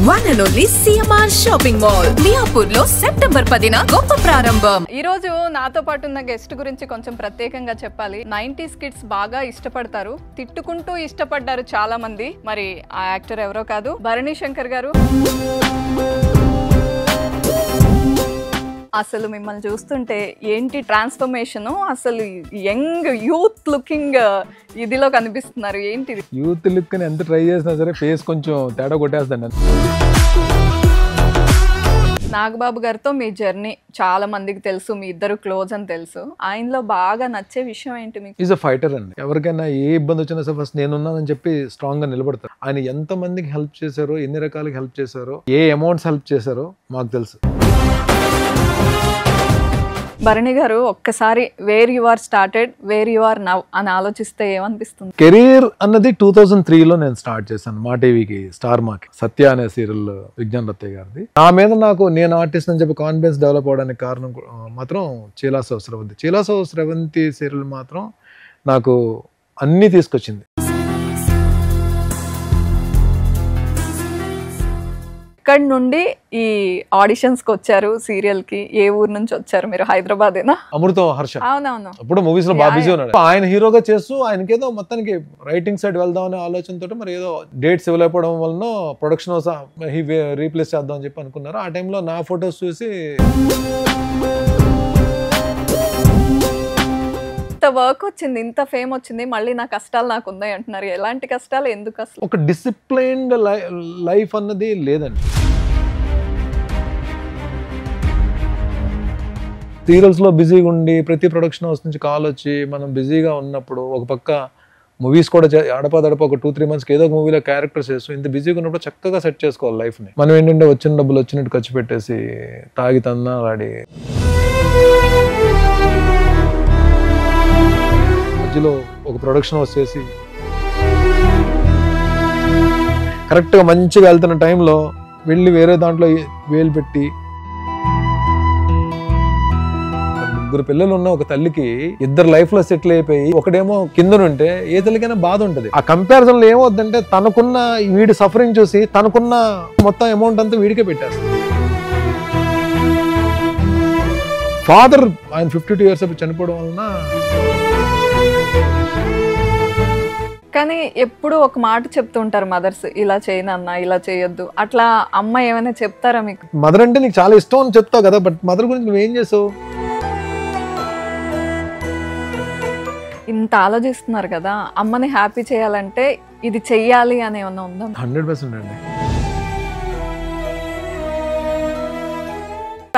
One and only CMR shopping mall Miyapur లో September 10న గొప్ప ప్రారంభం. ఈ రోజు నాతో పాటు ఉన్న గెస్ట్ గురించి కొంచెం ప్రత్యేకంగా చెప్పాలి. 90s కిడ్స్ బాగా ఇష్టపడతారు, తిట్టుకుంటూ ఇష్టపడ్డారు చాలా మంది. మరి ఆ యాక్టర్ ఎవరో కాదు, భరణి శంకర్ గారు. అసలు మిమ్మల్ని చూస్తుంటే ఏంటి ట్రాన్స్ఫర్మేషన్, అసలు యంగ్ యూత్ లుకింగ్ ఇదిలో కనిపిస్తున్నారు. ఏంటిది యూత్ లుక్ ని ఎంత ట్రై చేసినా సరే ఫేస్ కొంచెం తేడా కొట్టేస్తాను. నాగబాబు గారితో మీ జర్నీ చాలా మందికి తెలుసు, మీ ఇద్దరు క్లోజ్ అని తెలుసు. ఆయనలో బాగా నచ్చే విషయం ఏంటి మీకు? ఈజ్ అ ఫైటర్ అండి. ఎవరికైనా ఏ ఇబ్బంది వచ్చినా సరే ఫస్ట్ నేనున్నానని చెప్పి స్ట్రాంగ్ గా నిలబడతారు. ఆయన ఎంత మందికి హెల్ప్ చేశారో, ఎన్ని రకాలకి హెల్ప్ చేశారో, ఏ అమౌంట్స్ హెల్ప్ చేశారో మాకు తెలుసు. భరణి గారు, ఒక్కసారి where you are started, where you are now అని ఆలోచిస్తే ఏమనిపిస్తుంది? కెరీర్ అన్నది 2003లో నేను స్టార్ట్ చేశాను. మా టీవీకి స్టార్ మాకి సత్య అనే సీరియల్ విజ్ఞాన్ రత్తయ్య గారిది. నా మీద నేను ఆర్టిస్ట్ అని చెప్పి కాన్ఫిడెన్స్ డెవలప్ అవడానికి కారణం మాత్రం చీలాసో స్రవంతి. చీలాసో స్రవంతి సీరియల్ మాత్రం నాకు అన్నీ తీసుకొచ్చింది. ఇక్కడ నుండి ఈ ఆడిషన్స్ కి వచ్చారు, సీరియల్ కి. ఏ ఊరు నుంచి వచ్చారు మీరు? హైదరాబాదేనా? అమృతం హర్ష. అవునవును. అప్పుడు మూవీస్ లో బాగా బిజీ ఉన్నాడు. ఆయన హీరోగా చేస్తూ ఆయనకేదో మొత్తానికి రైటింగ్ సైడ్ వెళ్దాం అనే ఆలోచనతో మరి ఏదో డేట్స్ ఇవ్వలేకపోవడం వలన ప్రొడక్షన్ రీప్లేస్ చేద్దాం అని చెప్పి అనుకున్నారు. ఆ టైంలో నా ఫొటోస్ చూసి ఇంత వర్క్ వచ్చింది, ఇంత ఫేమ్ వచ్చింది, మళ్ళీ నా కష్టాలు నాకు ఉన్నాయి అంటున్నారు. ఎలాంటి కష్టాలు, ఎందుకు? అసలు ఒక డిసిప్లైన్డ్ లైఫ్ అన్నది లేదండి. సీరియల్స్ లో బిజీగా ఉండి ప్రతి ప్రొడక్షన్ హౌస్ నుంచి కాల్ వచ్చి మనం బిజీగా ఉన్నప్పుడు, ఒక పక్క మూవీస్ కూడా అడపదడప ఒక 2-3 మంత్స్కి ఏదో ఒక మూవీలో క్యారెక్టర్స్ చేస్తూ ఇంత బిజీగా ఉన్నప్పుడు చక్కగా సెట్ చేసుకోవాలి లైఫ్ని. మనం ఏంటంటే వచ్చిన డబ్బులు వచ్చినట్టు ఖర్చు పెట్టేసి తాగి తన్నాలాడి మధ్యలో ఒక ప్రొడక్షన్ హౌస్ చేసి కరెక్ట్గా మంచిగా వెళ్తున్న టైంలో వెళ్ళి వేరే దాంట్లో వేలు పెట్టి, ముగ్గురు పిల్లలు ఉన్న ఒక తల్లికి ఇద్దరు లైఫ్ లో సెటిల్ అయిపోయి ఒకడేమో కిందనుంటే ఏ తల్లికైనా బాధ ఉంటుంది. ఆ కంపారిజన్ లో ఏమవుతుందంటే తనకున్న వీడి సఫరింగ్ చూసి తనకున్న మొత్తం అమౌంట్ అంతా వీడికే పెట్టేస్తారు. ఫాదర్ ఆయన 52 years చనిపోవడం వలన. కానీ ఎప్పుడు ఒక మాట చెప్తూ ఉంటారు మదర్స్, ఇలా చేయనన్నా, ఇలా చేయొద్దు. అట్లా అమ్మ ఏమైనా చెప్తారా మీకు? మదర్ అంటే నీకు చాలా ఇష్టం అని చెప్తావు కదా, బట్ మదర్ గురించి నువ్వేం చేసావు? ఇంత ఆలోచిస్తున్నారు కదా, అమ్మని హ్యాపీ చేయాలంటే ఇది చెయ్యాలి అని ఏమన్నా ఉందా? 100% అండి.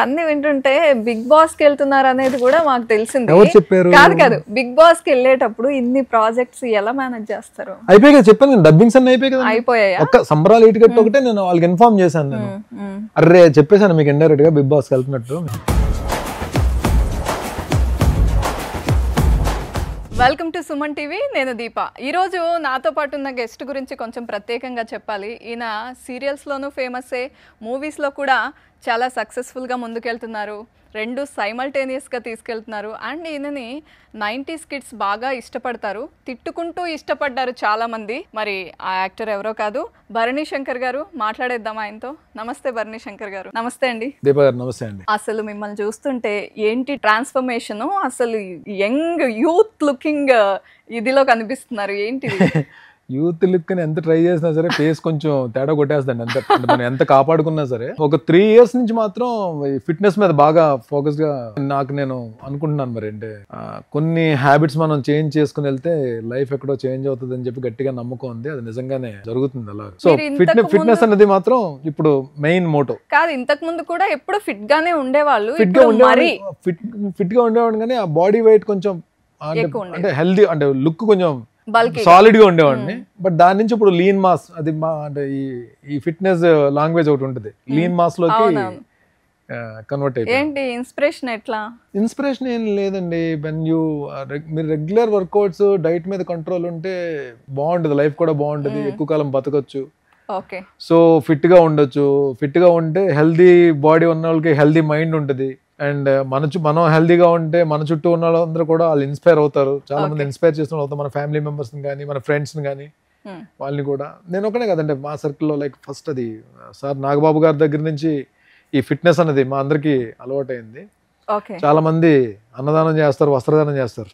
అన్ని వింటుంటే బిగ్ బాస్ కి వెళ్తున్నారు అనేది కూడా మాకు తెలిసింది. ఎవరు చెప్పారు? కాదు, బిగ్ బాస్ కి వెళ్ళేటప్పుడు ఇన్ని ప్రాజెక్ట్స్ ఎలా మేనేజ్ చేస్తారు? అయిపోయి కదా, చెప్పాను డబ్బింగ్స్ అన్ని అయిపోయి కదా. అయిపోయాయా? ఒక్క సంబరాలు ఇటు కట్టి ఒకటే నేను వాళ్ళకి ఇన్ఫార్మ్ చేశాను. నేను అర్రే చెప్పేశాను మీకు ఇండైరెక్ట్ గా బిగ్ బాస్ కి వెళ్తున్నట్టు. వెల్కమ్ టు సుమన్ టీవీ, నేను దీప. ఈరోజు నాతో పాటు ఉన్న గెస్ట్ గురించి కొంచెం ప్రత్యేకంగా చెప్పాలి. ఈయన సీరియల్స్లోనూ ఫేమస్సే, మూవీస్లో కూడా చాలా సక్సెస్ఫుల్గా ముందుకెళ్తున్నారు. రెండు సైమల్టేనియస్గా తీసుకెళ్తున్నారు. అండ్ ఈయనని 90s కిడ్స్ బాగా ఇష్టపడతారు, తిట్టుకుంటూ ఇష్టపడ్డారు చాలామంది. మరి ఆ యాక్టర్ ఎవరో కాదు, భరణి శంకర్ గారు. మాట్లాడేద్దాం ఆయనతో. నమస్తే భరణి శంకర్ గారు. నమస్తే అండి. దీప గారు నమస్తే అండి. అసలు మిమ్మల్ని చూస్తుంటే ఏంటి ట్రాన్స్ఫర్మేషన్, అసలు యంగ్ యూత్ లుకింగ్ ఇదిలో కనిపిస్తున్నారు. ఏంటిది? యూత్ లుక్ ని ఎంత ట్రై చేసినా సరే ఫేస్ కొంచెం తేడా కొట్టేస్తాండి. అంత మనం ఎంత కాపాడుకున్నా సరే. ఒక 3 years నుంచి మాత్రం ఫిట్నెస్ మీద బాగా ఫోకస్ గా నేను అనుకుంటున్నాను. మరి అంటే కొన్ని హ్యాబిట్స్ మనం చేంజ్ చేసుకుని వెళ్తే లైఫ్ ఎక్కడో చేంజ్ అవుతుంది అని చెప్పి గట్టిగా నమ్మకం ఉంది. అది నిజంగానే జరుగుతుంది అలా. సో ఫిట్నెస్ అనేది మాత్రం ఇప్పుడు మెయిన్ మోటో. కాదు, ఇంతకు ముందు కూడా ఎప్పుడు ఫిట్ గానే ఉండేవాళ్ళు. ఫిట్ గా ఉండేవాడు కానీ ఆ బాడీ వెయిట్ కొంచెం అంటే హెల్దీ, అంటే లుక్ కొంచెం సాలిడ్ గా ఉండేవాడిని. బట్ దాని నుంచి ఇప్పుడు లీన్ మాస్, అది అంటే ఈ ఫిట్నెస్ లాంగ్వేజ్ ఒకటి ఉంటుంది, లీన్ మాస్ లోకి కన్వర్ట్ అయిపోయింది. ఏంటి ఇన్స్పిరేషన్? ఎట్లా ఇన్స్పిరేషన్ ఏం లేదండి. మీరు రెగ్యులర్ వర్కౌట్స్, డైట్ మీద కంట్రోల్ ఉంటే బాగుంటుంది, లైఫ్ కూడా బాగుంటుంది, ఎక్కువ కాలం బతకొచ్చు. సో ఫిట్ గా ఉండొచ్చు. ఫిట్ గా ఉంటే హెల్దీ బాడీ ఉన్న వాళ్ళకి హెల్దీ మైండ్ ఉంటుంది. అండ్ మనం హెల్దీగా ఉంటే మన చుట్టూ ఉన్న వాళ్ళందరూ కూడా వాళ్ళు ఇన్స్పైర్ అవుతారు. చాలా మంది ఇన్స్పైర్ చేస్తున్న అవుతారు, మన ఫ్యామిలీ మెంబర్స్ కానీ మన ఫ్రెండ్స్ కానీ. వాళ్ళని కూడా నేను ఒకనే కదండి మా సర్కిల్లో లైక్ ఫస్ట్ అది సార్ నాగబాబు గారి దగ్గర నుంచి ఈ ఫిట్నెస్ అనేది మా అందరికీ అలవాటైంది. ఓకే. చాలా మంది అన్నదానం చేస్తారు, వస్త్రదానం చేస్తారు,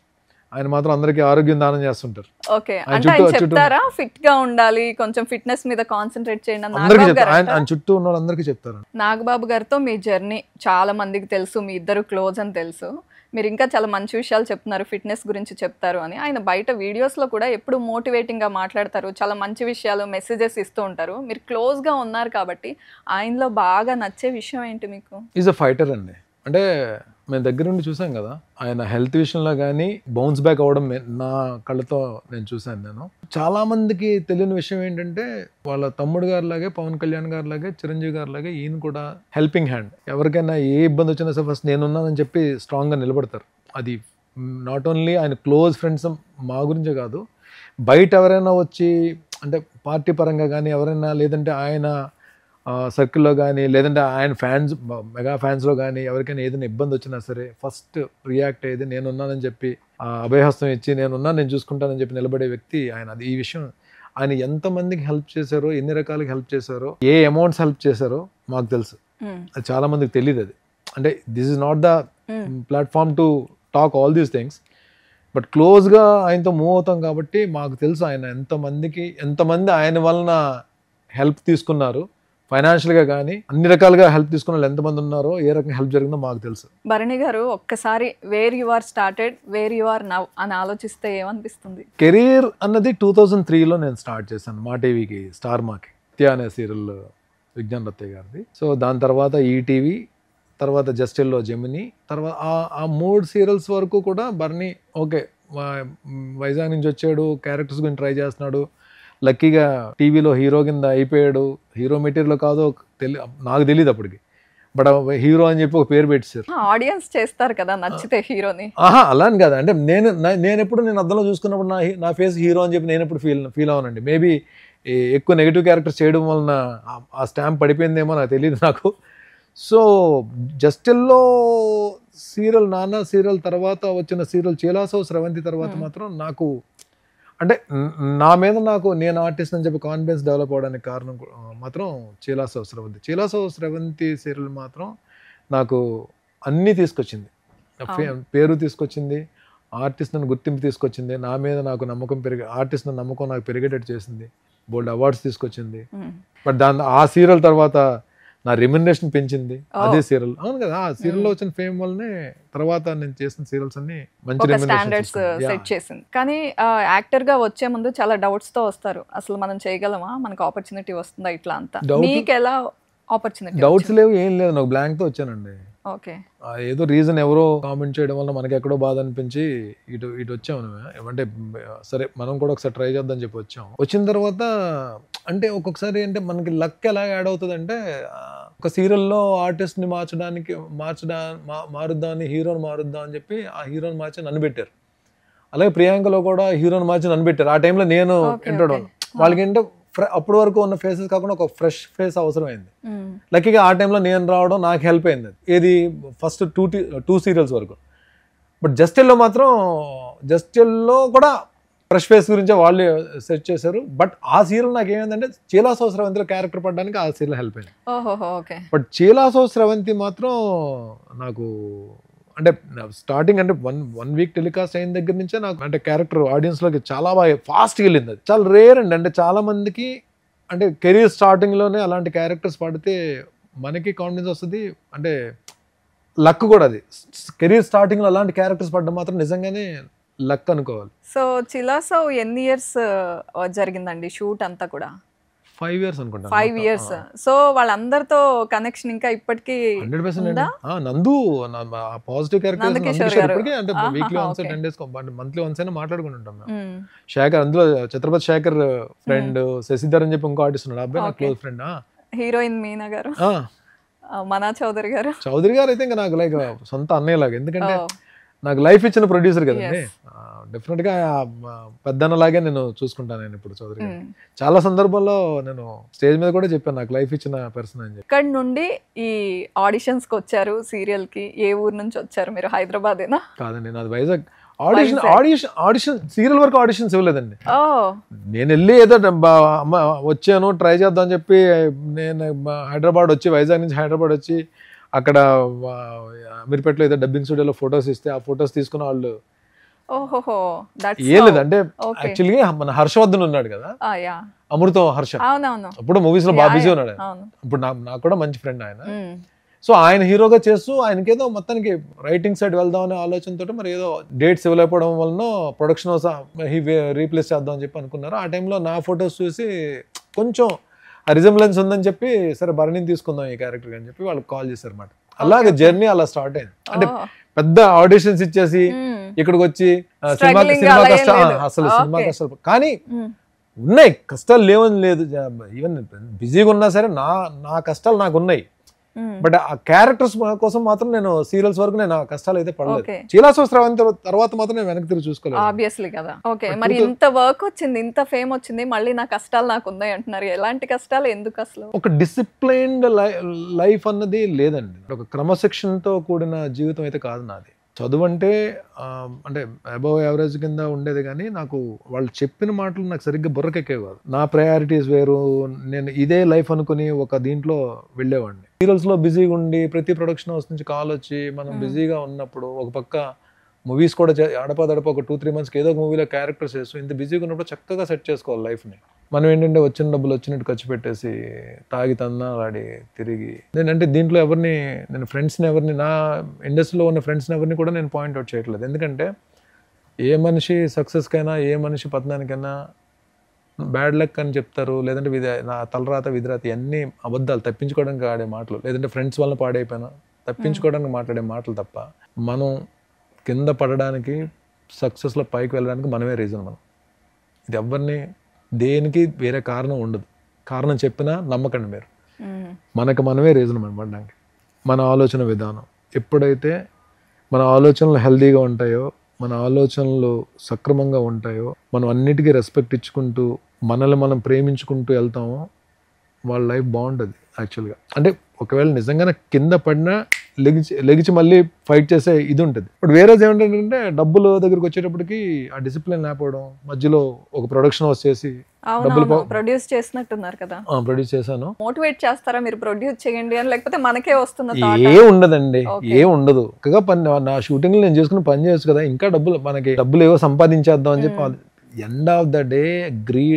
ఆయన మాత్రం అందరికీ ఆరోగ్యం దానం చేస్తుంటారు. ఓకే. అంటే ఆయన చెప్తారా ఫిట్ గా ఉండాలి, కొంచెం ఫిట్నెస్ మీద కాన్సన్ట్రేట్ చేయండి అని? అందరికీ చెప్తారు, ఆయన చుట్టూ ఉన్న వాళ్ళందరికీ చెప్తారు. నాగబాబు గారితో మీ జర్నీ చాలా మందికి తెలుసు, మీ ఇద్దరు క్లోజ్ అని తెలుసు. మీరు ఇంకా చాలా మంచి విషయాలు చెప్తున్నారు, ఫిట్నెస్ గురించి చెప్తారు అని. ఆయన బయట వీడియోస్లో కూడా ఎప్పుడు మోటివేటింగ్గా మాట్లాడతారు, చాలా మంచి విషయాలు మెసేజెస్ ఇస్తూ ఉంటారు. మీరు క్లోజ్గా ఉన్నారు కాబట్టి ఆయనలో బాగా నచ్చే విషయం ఏంటి మీకు? ఈజ్ అ ఫైటర్ అండి. అంటే మేము దగ్గర నుండి చూసాం కదా, ఆయన హెల్త్ విషయంలో కానీ బౌన్స్ బ్యాక్ అవ్వడం నా కళ్ళతో నేను చూశాను. నేను చాలా మందికి తెలియని విషయం ఏంటంటే వాళ్ళ తమ్ముడు గారి లాగే, పవన్ కళ్యాణ్ గారి లాగే, చిరంజీవి గారి లాగే ఈయన కూడా హెల్పింగ్ హ్యాండ్. ఎవరికైనా ఏ ఇబ్బంది వచ్చినా సరే ఫస్ట్ నేనున్నానని చెప్పి స్ట్రాంగ్గా నిలబడతారు. అది నాట్ ఓన్లీ ఆయన క్లోజ్ ఫ్రెండ్స్ మా గురించే కాదు, బయట ఎవరైనా వచ్చి అంటే పార్టీ పరంగా కానీ ఎవరైనా, లేదంటే ఆయన సర్కిల్లో కానీ, లేదంటే ఆయన ఫ్యాన్స్ మెగా ఫ్యాన్స్లో కానీ ఎవరికైనా ఏదైనా ఇబ్బంది వచ్చినా సరే ఫస్ట్ రియాక్ట్ అయ్యేది నేనున్నానని చెప్పి, అభయహస్తం ఇచ్చి నేను చూసుకుంటానని చెప్పి నిలబడే వ్యక్తి ఆయన. అది ఈ విషయం ఆయన ఎంతమందికి హెల్ప్ చేశారో, ఎన్ని రకాలుగా హెల్ప్ చేశారో, ఏ అమౌంట్స్ హెల్ప్ చేశారో మాకు తెలుసు. అది చాలా మందికి తెలియదు. అది అంటే this is not the platform to talk all these things, but క్లోజ్గా ఆయనతో మూవ్ అవుతాం కాబట్టి మాకు తెలుసు ఆయన ఎంతమంది ఆయన వలన హెల్ప్ తీసుకున్నారు, ఫైనాన్షియల్గా కానీ అన్ని రకాలుగా హెల్ప్ తీసుకున్న వాళ్ళు ఎంతమంది ఉన్నారో, ఏ రకంగా హెల్ప్ జరిగిందో మాకు తెలుసు. భరణి గారు ఒక్కసారి where you are started, where you are now అని ఆలోచిస్తే ఏమనిపిస్తుంది? కెరీర్ అన్నది 2003లో నేను స్టార్ట్ చేశాను మా టీవీకి, స్టార్ మాకి నిత్య అనే సీరియల్ విజ్ఞాన్ రత్తయ్య గారిది. సో దాని తర్వాత ఈటీవీ, తర్వాత జస్టిల్లో జెమిని, తర్వాత ఆ 3 సీరియల్స్ వరకు కూడా భరణి ఓకే వైజాగ్ నుంచి వచ్చాడు, క్యారెక్టర్స్ గురించి ట్రై చేస్తున్నాడు, లక్కీగా టీవీలో హీరో కింద అయిపోయాడు. హీరో మెటీరియల్ కాదో నాకు తెలియదు అప్పటికి, బట్ హీరో అని చెప్పి ఒక పేరు పెట్టారు. ఆడియన్స్ చేస్తారు కదా నచ్చితే హీరోని. అలా అని కాదు, అంటే నేను ఎప్పుడు అద్దంలో చూసుకున్నప్పుడు నా ఫేస్ హీరో అని చెప్పి నేను ఎప్పుడు ఫీల్ అవునండి. మేబీ ఎక్కువ నెగిటివ్ క్యారెక్టర్స్ చేయడం వలన ఆ స్టాంప్ పడిపోయిందేమో నాకు తెలియదు నాకు. సో జస్టిల్లో సీరియల్, నాన్న సీరియల్ తర్వాత వచ్చిన సీరియల్ చీలాసో స్రవంతి తర్వాత మాత్రం నాకు అంటే నా మీద నేను ఆర్టిస్ట్ అని చెప్పి కాన్ఫిడెన్స్ డెవలప్ అవడానికి కారణం మాత్రం చీలాసో స్రవంతి సీరియల్ మాత్రం నాకు అన్నీ తీసుకొచ్చింది. పేరు తీసుకొచ్చింది, ఆర్టిస్ట్ నన్ను గుర్తింపు తీసుకొచ్చింది, నా మీద నాకు నమ్మకం ఆర్టిస్ట్ నమ్మకం నాకు పెరిగేటట్టు చేసింది, బోల్డ్ అవార్డ్స్ తీసుకొచ్చింది. బట్ ఆ సీరియల్ తర్వాత నా రెమ్యునరేషన్ పెంచింది అదే సీరియల్. అవును కదా, ఆ సీరియల్లో వచ్చిన ఫేమ్ వల్లనే తర్వాత నేను చేసిన సీరియల్స్ అన్ని మంచి స్టాండర్డ్స్ సెట్ చేసింది. కానీ యాక్టర్ గా వచ్చే ముందు చాలా డౌట్స్ తో వస్తారు, అసలు మనం చేయగలమా, మనకు ఆపర్చునిటీ వస్తుందా, ఇట్లా అంతా. మీకు ఎలా ఆపర్చునిటీ? డౌట్స్ లేవు, ఏం లేదు, నాకు బ్లాంక్ తో వచ్చానండి. ఓకే. ఏదో రీజన్ ఎవరో కామెంట్ చేయడం వల్ల మనకి ఎక్కడో బాధ అనిపించి ఇటు వచ్చాము. అంటే సరే మనం కూడా ఒకసారి ట్రై చేద్దాం చెప్పి వచ్చాము. వచ్చిన తర్వాత అంటే ఒక్కొక్కసారి అంటే మనకి లక్ ఎలా యాడ్ అవుతుంది అంటే, ఒక సీరియల్లో ఆర్టిస్ట్ని మారుద్దామని హీరోని మారుద్దాం అని చెప్పి ఆ హీరోని మార్చి నన్ను పెట్టారు. అలాగే ప్రియాంకలో కూడా హీరోని మార్చి నన్ను పెట్టారు. ఆ టైంలో నేను ఎంటర్ వాళ్ళకి ఏంటో అప్పటి వరకు ఉన్న ఫేసెస్ కాకుండా ఒక ఫ్రెష్ ఫేస్ అవసరమైంది. లక్కీగా ఆ టైంలో నేను రావడం నాకు హెల్ప్ అయింది. ఏది ఫస్ట్ 2 సీరియల్స్ వరకు. బట్ జస్టిల్లో కూడా ఫ్రెష్ ఫేస్ గురించి వాళ్ళు సెట్ చేశారు. బట్ ఆ సీరియల్ నాకు ఏమైందంటే చీలాసో స్రవంతిలో క్యారెక్టర్ పడడానికి ఆ సీరియల్ హెల్ప్ అయింది. బట్ చీలాసో స్రవంతి మాత్రం నాకు అంటే స్టార్టింగ్ అంటే వన్ వీక్ టెలికాస్ట్ అయిన దగ్గర నుంచే నాకు అంటే క్యారెక్టర్ ఆడియన్స్లోకి చాలా బాగా ఫాస్ట్గా వెళ్ళింది. అది చాలా రేర్ అండి. అంటే చాలా మందికి అంటే కెరీర్ స్టార్టింగ్లోనే అలాంటి క్యారెక్టర్స్ పడితే మనకి కాన్ఫిడెన్స్ వస్తుంది, అంటే లక్ కూడా. అది కెరీర్ స్టార్టింగ్లో అలాంటి క్యారెక్టర్స్ పడడం మాత్రం నిజంగానే లక్ అనుకోవాలి. సో చిలాసో ఎన్ని ఇయర్స్ జరిగిందండి షూట్ అంతా కూడా? 5 years అనుకుంటా. 5 years. సో వాళ్ళందరితో కనెక్షన్ ఇంకా ఇప్పటికీ 100%. నందు పాజిటివ్ క్యారెక్టర్ ఇప్పటికీ అంటే weekly once 10 days monthly once అయినా మాట్లాడుకుంటుంటాం మేము. శేఖర్, అందులో ఛత్రపతి శేఖర్ ఫ్రెండ్ శశిధర్ అని చెప్పి ఇంకో ఆర్టిస్ట్ ఉన్నాడు, అబ్బాయి నా క్లోజ్ ఫ్రెండ్. హీరోయిన్ మీనా గారు, మనా చౌదరి గారు అయితే ఇంకా నాకు లైక్ సొంత అన్నయ్య లాగా, ఎందుకంటే నాకు లైఫ్ ఇచ్చిన ప్రొడ్యూసర్ కదండి. డెఫినెట్గా పెద్దన్నలాగే నేను చూసుకుంటాను. నేను ఇప్పుడు చౌదరి గారు చాలా సందర్భాల్లో నేను స్టేజ్ మీద కూడా చెప్పాను నాకు లైఫ్ ఇచ్చిన పర్సన్ అని చెప్పి. ఇక్కడ నుండి ఈ ఆడిషన్స్కి వచ్చారు సీరియల్కి. ఏ ఊరు నుంచి వచ్చారు మీరు? హైదరాబాదేనా? కాదండి, నాది వైజాగ్. ఆడిషన్ సీరియల్ వరకు ఆడిషన్స్ ఇవ్వలేదండి. ఓ నేను వెళ్ళి ఏదో అమ్మ వచ్చాను ట్రై చేద్దాం అని చెప్పి నేను హైదరాబాద్ వచ్చి, వైజాగ్ నుంచి హైదరాబాద్ వచ్చి అక్కడ అమీర్పేటలో ఏదో డబ్బింగ్ స్టూడియోలో ఫొటోస్ ఇస్తే ఆ ఫొటోస్ తీసుకున్న వాళ్ళు ఓహోహో ఏం లేదు. అంటే యాక్చువల్లీ మన హర్షవర్ధన్ ఉన్నాడు కదా, అమృతం హర్ష, అప్పుడు మూవీస్ లో బాగా బిజీ ఉన్నాడు. ఇప్పుడు నాకు కూడా మంచి ఫ్రెండ్ ఆయన. సో ఆయన హీరోగా చేస్తూ ఆయనకేదో మొత్తానికి రైటింగ్ సైడ్ వెళ్దాం అనే ఆలోచనతో మరి ఏదో డేట్స్ ఇవ్వలేకపోవడం వలన ప్రొడక్షన్ రీప్లేస్ చేద్దాం అని చెప్పి అనుకున్నారు. ఆ టైంలో నా ఫొటోస్ చూసి కొంచెం రిజెంబ్లెన్స్ ఉందని చెప్పి సరే భరణిని తీసుకుందాం ఈ క్యారెక్టర్ అని చెప్పి వాళ్ళకి కాల్ చేశారు అన్నమాట. అలాగే జర్నీ అలా స్టార్ట్ అయింది. అంటే పెద్ద ఆడిషన్స్ ఇచ్చేసి ఇక్కడికి వచ్చి సినిమా కష్టాలు, అసలు సినిమా కష్టాలు కానీ ఉన్నాయి, కష్టాలు లేవని లేదు. ఈవెన్ బిజీగా ఉన్నా సరే నా కష్టాలు నాకు ఉన్నాయి. బట్ ఆ క్యారెక్టర్స్ కోసం మాత్రం నేను సీరియల్స్ వరకు నేను ఆ కష్టాలు అయితే పడలేదు. చీలాసోత్సవం తర్వాత మాత్రం నేను వెనక్కి తిరిగి చూసుకోలేదు. ఆబ్వియస్లీ కదా. ఓకే, మరి ఇంత వర్క్ వచ్చింది, ఇంత ఫేమ్ వచ్చింది, మళ్ళీ నా కష్టాలు నాకు ఉన్నాయి అంటున్నారు. ఎలాంటి కష్టాలు, ఎందుకు అసలు? ఒక డిసిప్లైన్డ్ లైఫ్ అన్నది లేదండి. ఒక క్రమశిక్షణతో కూడిన జీవితం అయితే కాదు నాది. చదువు అంటే అబవ్ యావరేజ్ కింద ఉండేది, కానీ నాకు వాళ్ళు చెప్పిన మాటలు నాకు సరిగ్గా బుర్రకెక్కేవి కాదు. నా ప్రయారిటీస్ వేరు, నేను ఇదే లైఫ్ అనుకుని ఒక దీంట్లో వెళ్ళేవాడిని. సీరియల్స్ లో బిజీగా ఉండి ప్రతి ప్రొడక్షన్ హౌస్ నుంచి కాల్ వచ్చి మనం బిజీగా ఉన్నప్పుడు, ఒక పక్క మూవీస్ కూడా అడపదడప ఒక 2-3 months ఏదో ఒక మూవీలో క్యారెక్టర్స్ చేస్తూ ఇంత బిజీగా ఉన్నప్పుడు చక్కగా సెట్ చేసుకోవాలి లైఫ్ని. మనం ఏంటంటే వచ్చిన డబ్బులు వచ్చినట్టు ఖర్చు పెట్టేసి తాగి తన్నాలాడి తిరిగి, నేనంటే దీంట్లో నేను ఫ్రెండ్స్ని ఎవరిని, నా ఇండస్ట్రీలో ఉన్న ఫ్రెండ్స్ని ఎవరిని కూడా నేను పాయింట్అవుట్ చేయట్లేదు. ఎందుకంటే ఏ మనిషి సక్సెస్కైనా ఏ మనిషి పతనానికైనా బ్యాడ్ లక్ అని చెప్తారు, లేదంటే నా తలరాత విధిరాత అన్ని అబద్ధాలు, తప్పించుకోవడానికి ఆడే మాటలు, లేదంటే ఫ్రెండ్స్ వల్ల పాడైపోయినా తప్పించుకోవడానికి మాట్లాడే మాటలు తప్ప మనం కింద పడడానికి సక్సెస్లో పైకి వెళ్ళడానికి మనమే రీజన్. మనం ఇది ఎవరిని దేనికి వేరే కారణం ఉండదు. కారణం చెప్పినా నమ్మకండి మీరు, మనకు మనమే రీజన్ మనం పడడానికి. మన ఆలోచన విధానం ఎప్పుడైతే మన ఆలోచనలు హెల్దీగా ఉంటాయో, మన ఆలోచనలు సక్రమంగా ఉంటాయో, మనం అన్నిటికీ రెస్పెక్ట్ ఇచ్చుకుంటూ మనల్ని మనం ప్రేమించుకుంటూ వెళ్తామో వాళ్ళ లైఫ్ బాగుంటుంది యాక్చువల్గా. అంటే ఒకవేళ నిజంగానే కింద పడినా లెగిచి మళ్ళీ ఫైట్ చేసే ఇది ఉంటుంది. ఇప్పుడు వేరే ఏమిటంటే డబ్బులు దగ్గరికి వచ్చేటప్పటికి ఆ డిసిప్లిన్ లేకపోవడం, మధ్యలో ఒక ప్రొడక్షన్ హౌస్ చేసి డబ్బులు ప్రొడ్యూస్ చేసినట్టున్నారు కదా. ప్రొడ్యూస్ చేశాను. మోటివేట్ చేస్తారా మీరు ప్రొడ్యూస్ చేయండి అని, లేకపోతే మనకే వస్తుందా? ఏ ఉండదండి, ఏ ఉండదు. నా షూటింగ్ నేను చేసుకుని పని చేయొచ్చు కదా, ఇంకా మనకి డబ్బులు ఏవో సంపాదించేద్దాం అని చెప్పి ఎండ్ ఆఫ్ ద డే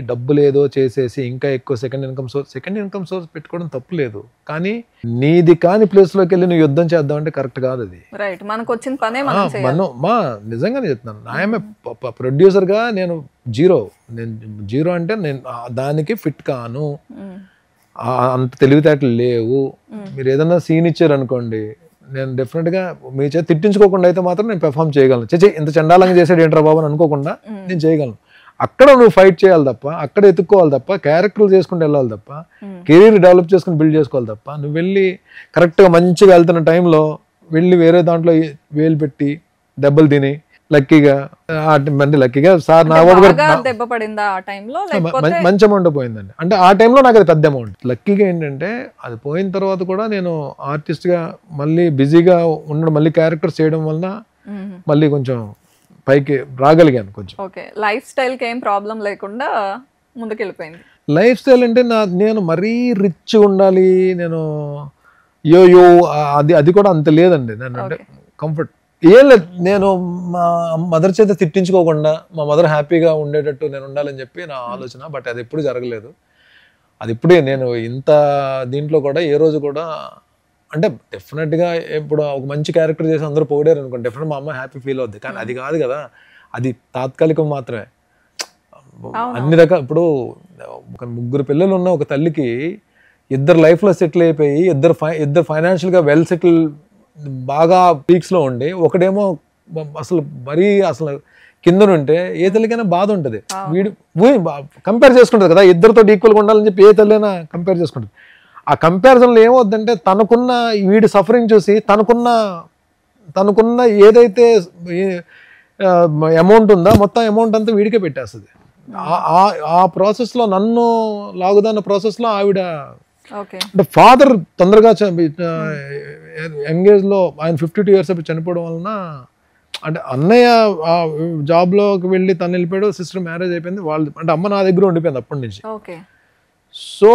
డబ్బులు ఏదో చేసేసి ఇంకా ఎక్కువ సెకండ్ ఇన్కమ్ సోర్స్ పెట్టుకోవడం తప్పు లేదు. కానీ నీది కాని ప్లేస్ లోకి వెళ్ళి నువ్వు యుద్ధం చేద్దాం అంటే కరెక్ట్ కాదు. అది మనకు వచ్చిన పనే నిజంగానే చెప్తున్నాను. ఐఎమ్ ప్రొడ్యూసర్ గా నేను జీరో అంటే నేను దానికి ఫిట్ కాను, అంత తెలివితేటలు లేవు. మీరు ఏదైనా సీన్ ఇచ్చారు అనుకోండి, నేను డెఫినెట్గా మీ చేతి తిట్టించుకోకుండా అయితే మాత్రం నేను పెర్ఫామ్ చేయగలను. ఇంత చండాలంగా చేసాడు ఏంట్రా బాబు అని అనుకోకుండా నేను చేయగలను. అక్కడ నువ్వు ఫైట్ చేయాలి తప్ప, అక్కడ ఎత్తుక్కోవాలి తప్ప, క్యారెక్టర్లు చేసుకుంటూ వెళ్ళాలి తప్ప, కెరీర్ డెవలప్ చేసుకుని బిల్డ్ చేసుకోవాలి తప్ప, నువ్వు వెళ్ళి కరెక్ట్గా మంచిగా వెళ్తున్న టైంలో వెళ్ళి వేరే దాంట్లో వేలు పెట్టి దెబ్బలు తిని లక్కీగా సార్ నా మంచి అమౌంట్ పోయిందండి. అంటే ఆ టైంలో నాకు అది పెద్ద అమౌంట్. లక్కీగా ఏంటంటే అది పోయిన తర్వాత కూడా నేను ఆర్టిస్ట్గా మళ్ళీ బిజీగా ఉండడం, మళ్ళీ క్యారెక్టర్స్ చేయడం వలన మళ్ళీ కొంచెం పైకి రాగలిగాను. కొంచెం లైఫ్ స్టైల్కి ఏం ప్రాబ్లం లేకుండా ముందుకెళ్ళిపోయింది. లైఫ్ స్టైల్ అంటే నేను మరీ రిచ్ ఉండాలి, నేను అది కూడా అంత లేదండి. నేను అంటే కంఫర్ట్ ఏం లేదు. నేను మా మదర్ చేత తిట్టించుకోకుండా మా మదర్ హ్యాపీగా ఉండేటట్టు నేను ఉండాలని చెప్పి నా ఆలోచన. బట్ అది ఎప్పుడు జరగలేదు. అది ఇప్పుడే నేను ఇంత దీంట్లో కూడా ఏ రోజు కూడా అంటే డెఫినెట్గా ఇప్పుడు ఒక మంచి క్యారెక్టర్ చేసి అందరూ పోడారు అనుకోండి, డెఫినెట్ మా అమ్మ హ్యాపీ ఫీల్ అవుద్ది. కానీ అది కాదు కదా, అది తాత్కాలికం మాత్రమే. అన్ని రకాల ఇప్పుడు ఒక 3 పిల్లలు ఉన్న ఒక తల్లికి 2 లైఫ్లో సెటిల్ అయిపోయి ఇద్దరు ఫైనాన్షియల్గా వెల్ సెటిల్ బాగా పీక్స్లో ఉండి, ఒకడేమో అసలు మరీ అసలు కింద ఉంటే ఏ తల్లికైనా బాధ ఉంటుంది. వీడు కంపేర్ చేసుకుంటుంది కదా, ఇద్దరితో ఈక్వల్గా ఉండాలని చెప్పి ఏ తల్లి అయినా కంపేర్ చేసుకుంటుంది. ఆ కంపారిజన్లో ఏమవుద్దంటే తనకున్న వీడి సఫరింగ్ చూసి తనకున్న ఏదైతే అమౌంట్ ఉందో మొత్తం అమౌంట్ అంతా వీడికే పెట్టేస్తుంది. ఆ ప్రాసెస్లో నన్ను లాగుదాన్న ప్రాసెస్లో ఆవిడ అంటే ఫాదర్ తొందరగా యంగ్ ఏజ్లో ఆయన 52 years చనిపోవడం వలన అంటే అన్నయ్య జాబ్లోకి వెళ్ళి తను వెళ్ళిపోయాడు, సిస్టర్ మ్యారేజ్ అయిపోయింది, వాళ్ళు అంటే అమ్మ నా దగ్గర ఉండిపోయింది అప్పటి నుంచి. ఓకే. సో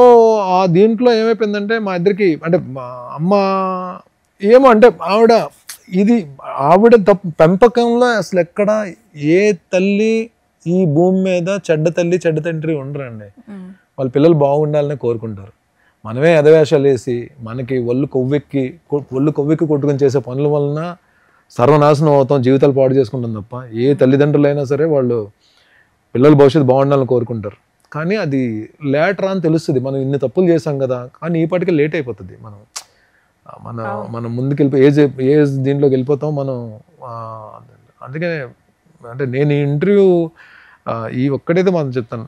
ఆ దీంట్లో ఏమైపోయిందంటే మా ఇద్దరికి అంటే మా అమ్మ ఏమో అంటే ఆవిడ పెంపకంలో అసలు ఎక్కడ ఏ తల్లి ఈ భూమి మీద చెడ్డ తల్లి చెడ్డ తండ్రి ఉండరండి. వాళ్ళ పిల్లలు బాగుండాలని కోరుకుంటారు. మనమే ఎదవేషాలు వేసి మనకి ఒళ్ళు కొవ్వెక్కి కొట్టుకొని చేసే పనుల వలన సర్వనాశనం అవుతాం, జీవితాలు పాడు చేసుకుంటాం తప్ప ఏ తల్లిదండ్రులైనా సరే వాళ్ళు పిల్లల భవిష్యత్తు బాగుండాలని కోరుకుంటారు. కానీ అది లేటర్ అని తెలుస్తుంది, మనం ఇన్ని తప్పులు చేసాం కదా, కానీ ఈ పాటికి లేట్ అయిపోతుంది. మనం ముందుకు వెళ్ళిపోయి ఏజ్ దీంట్లోకి వెళ్ళిపోతాం మనం. అందుకనే అంటే నేను ఈ ఇంటర్వ్యూ ఈ ఒక్కడైతే మనం చెప్తాను,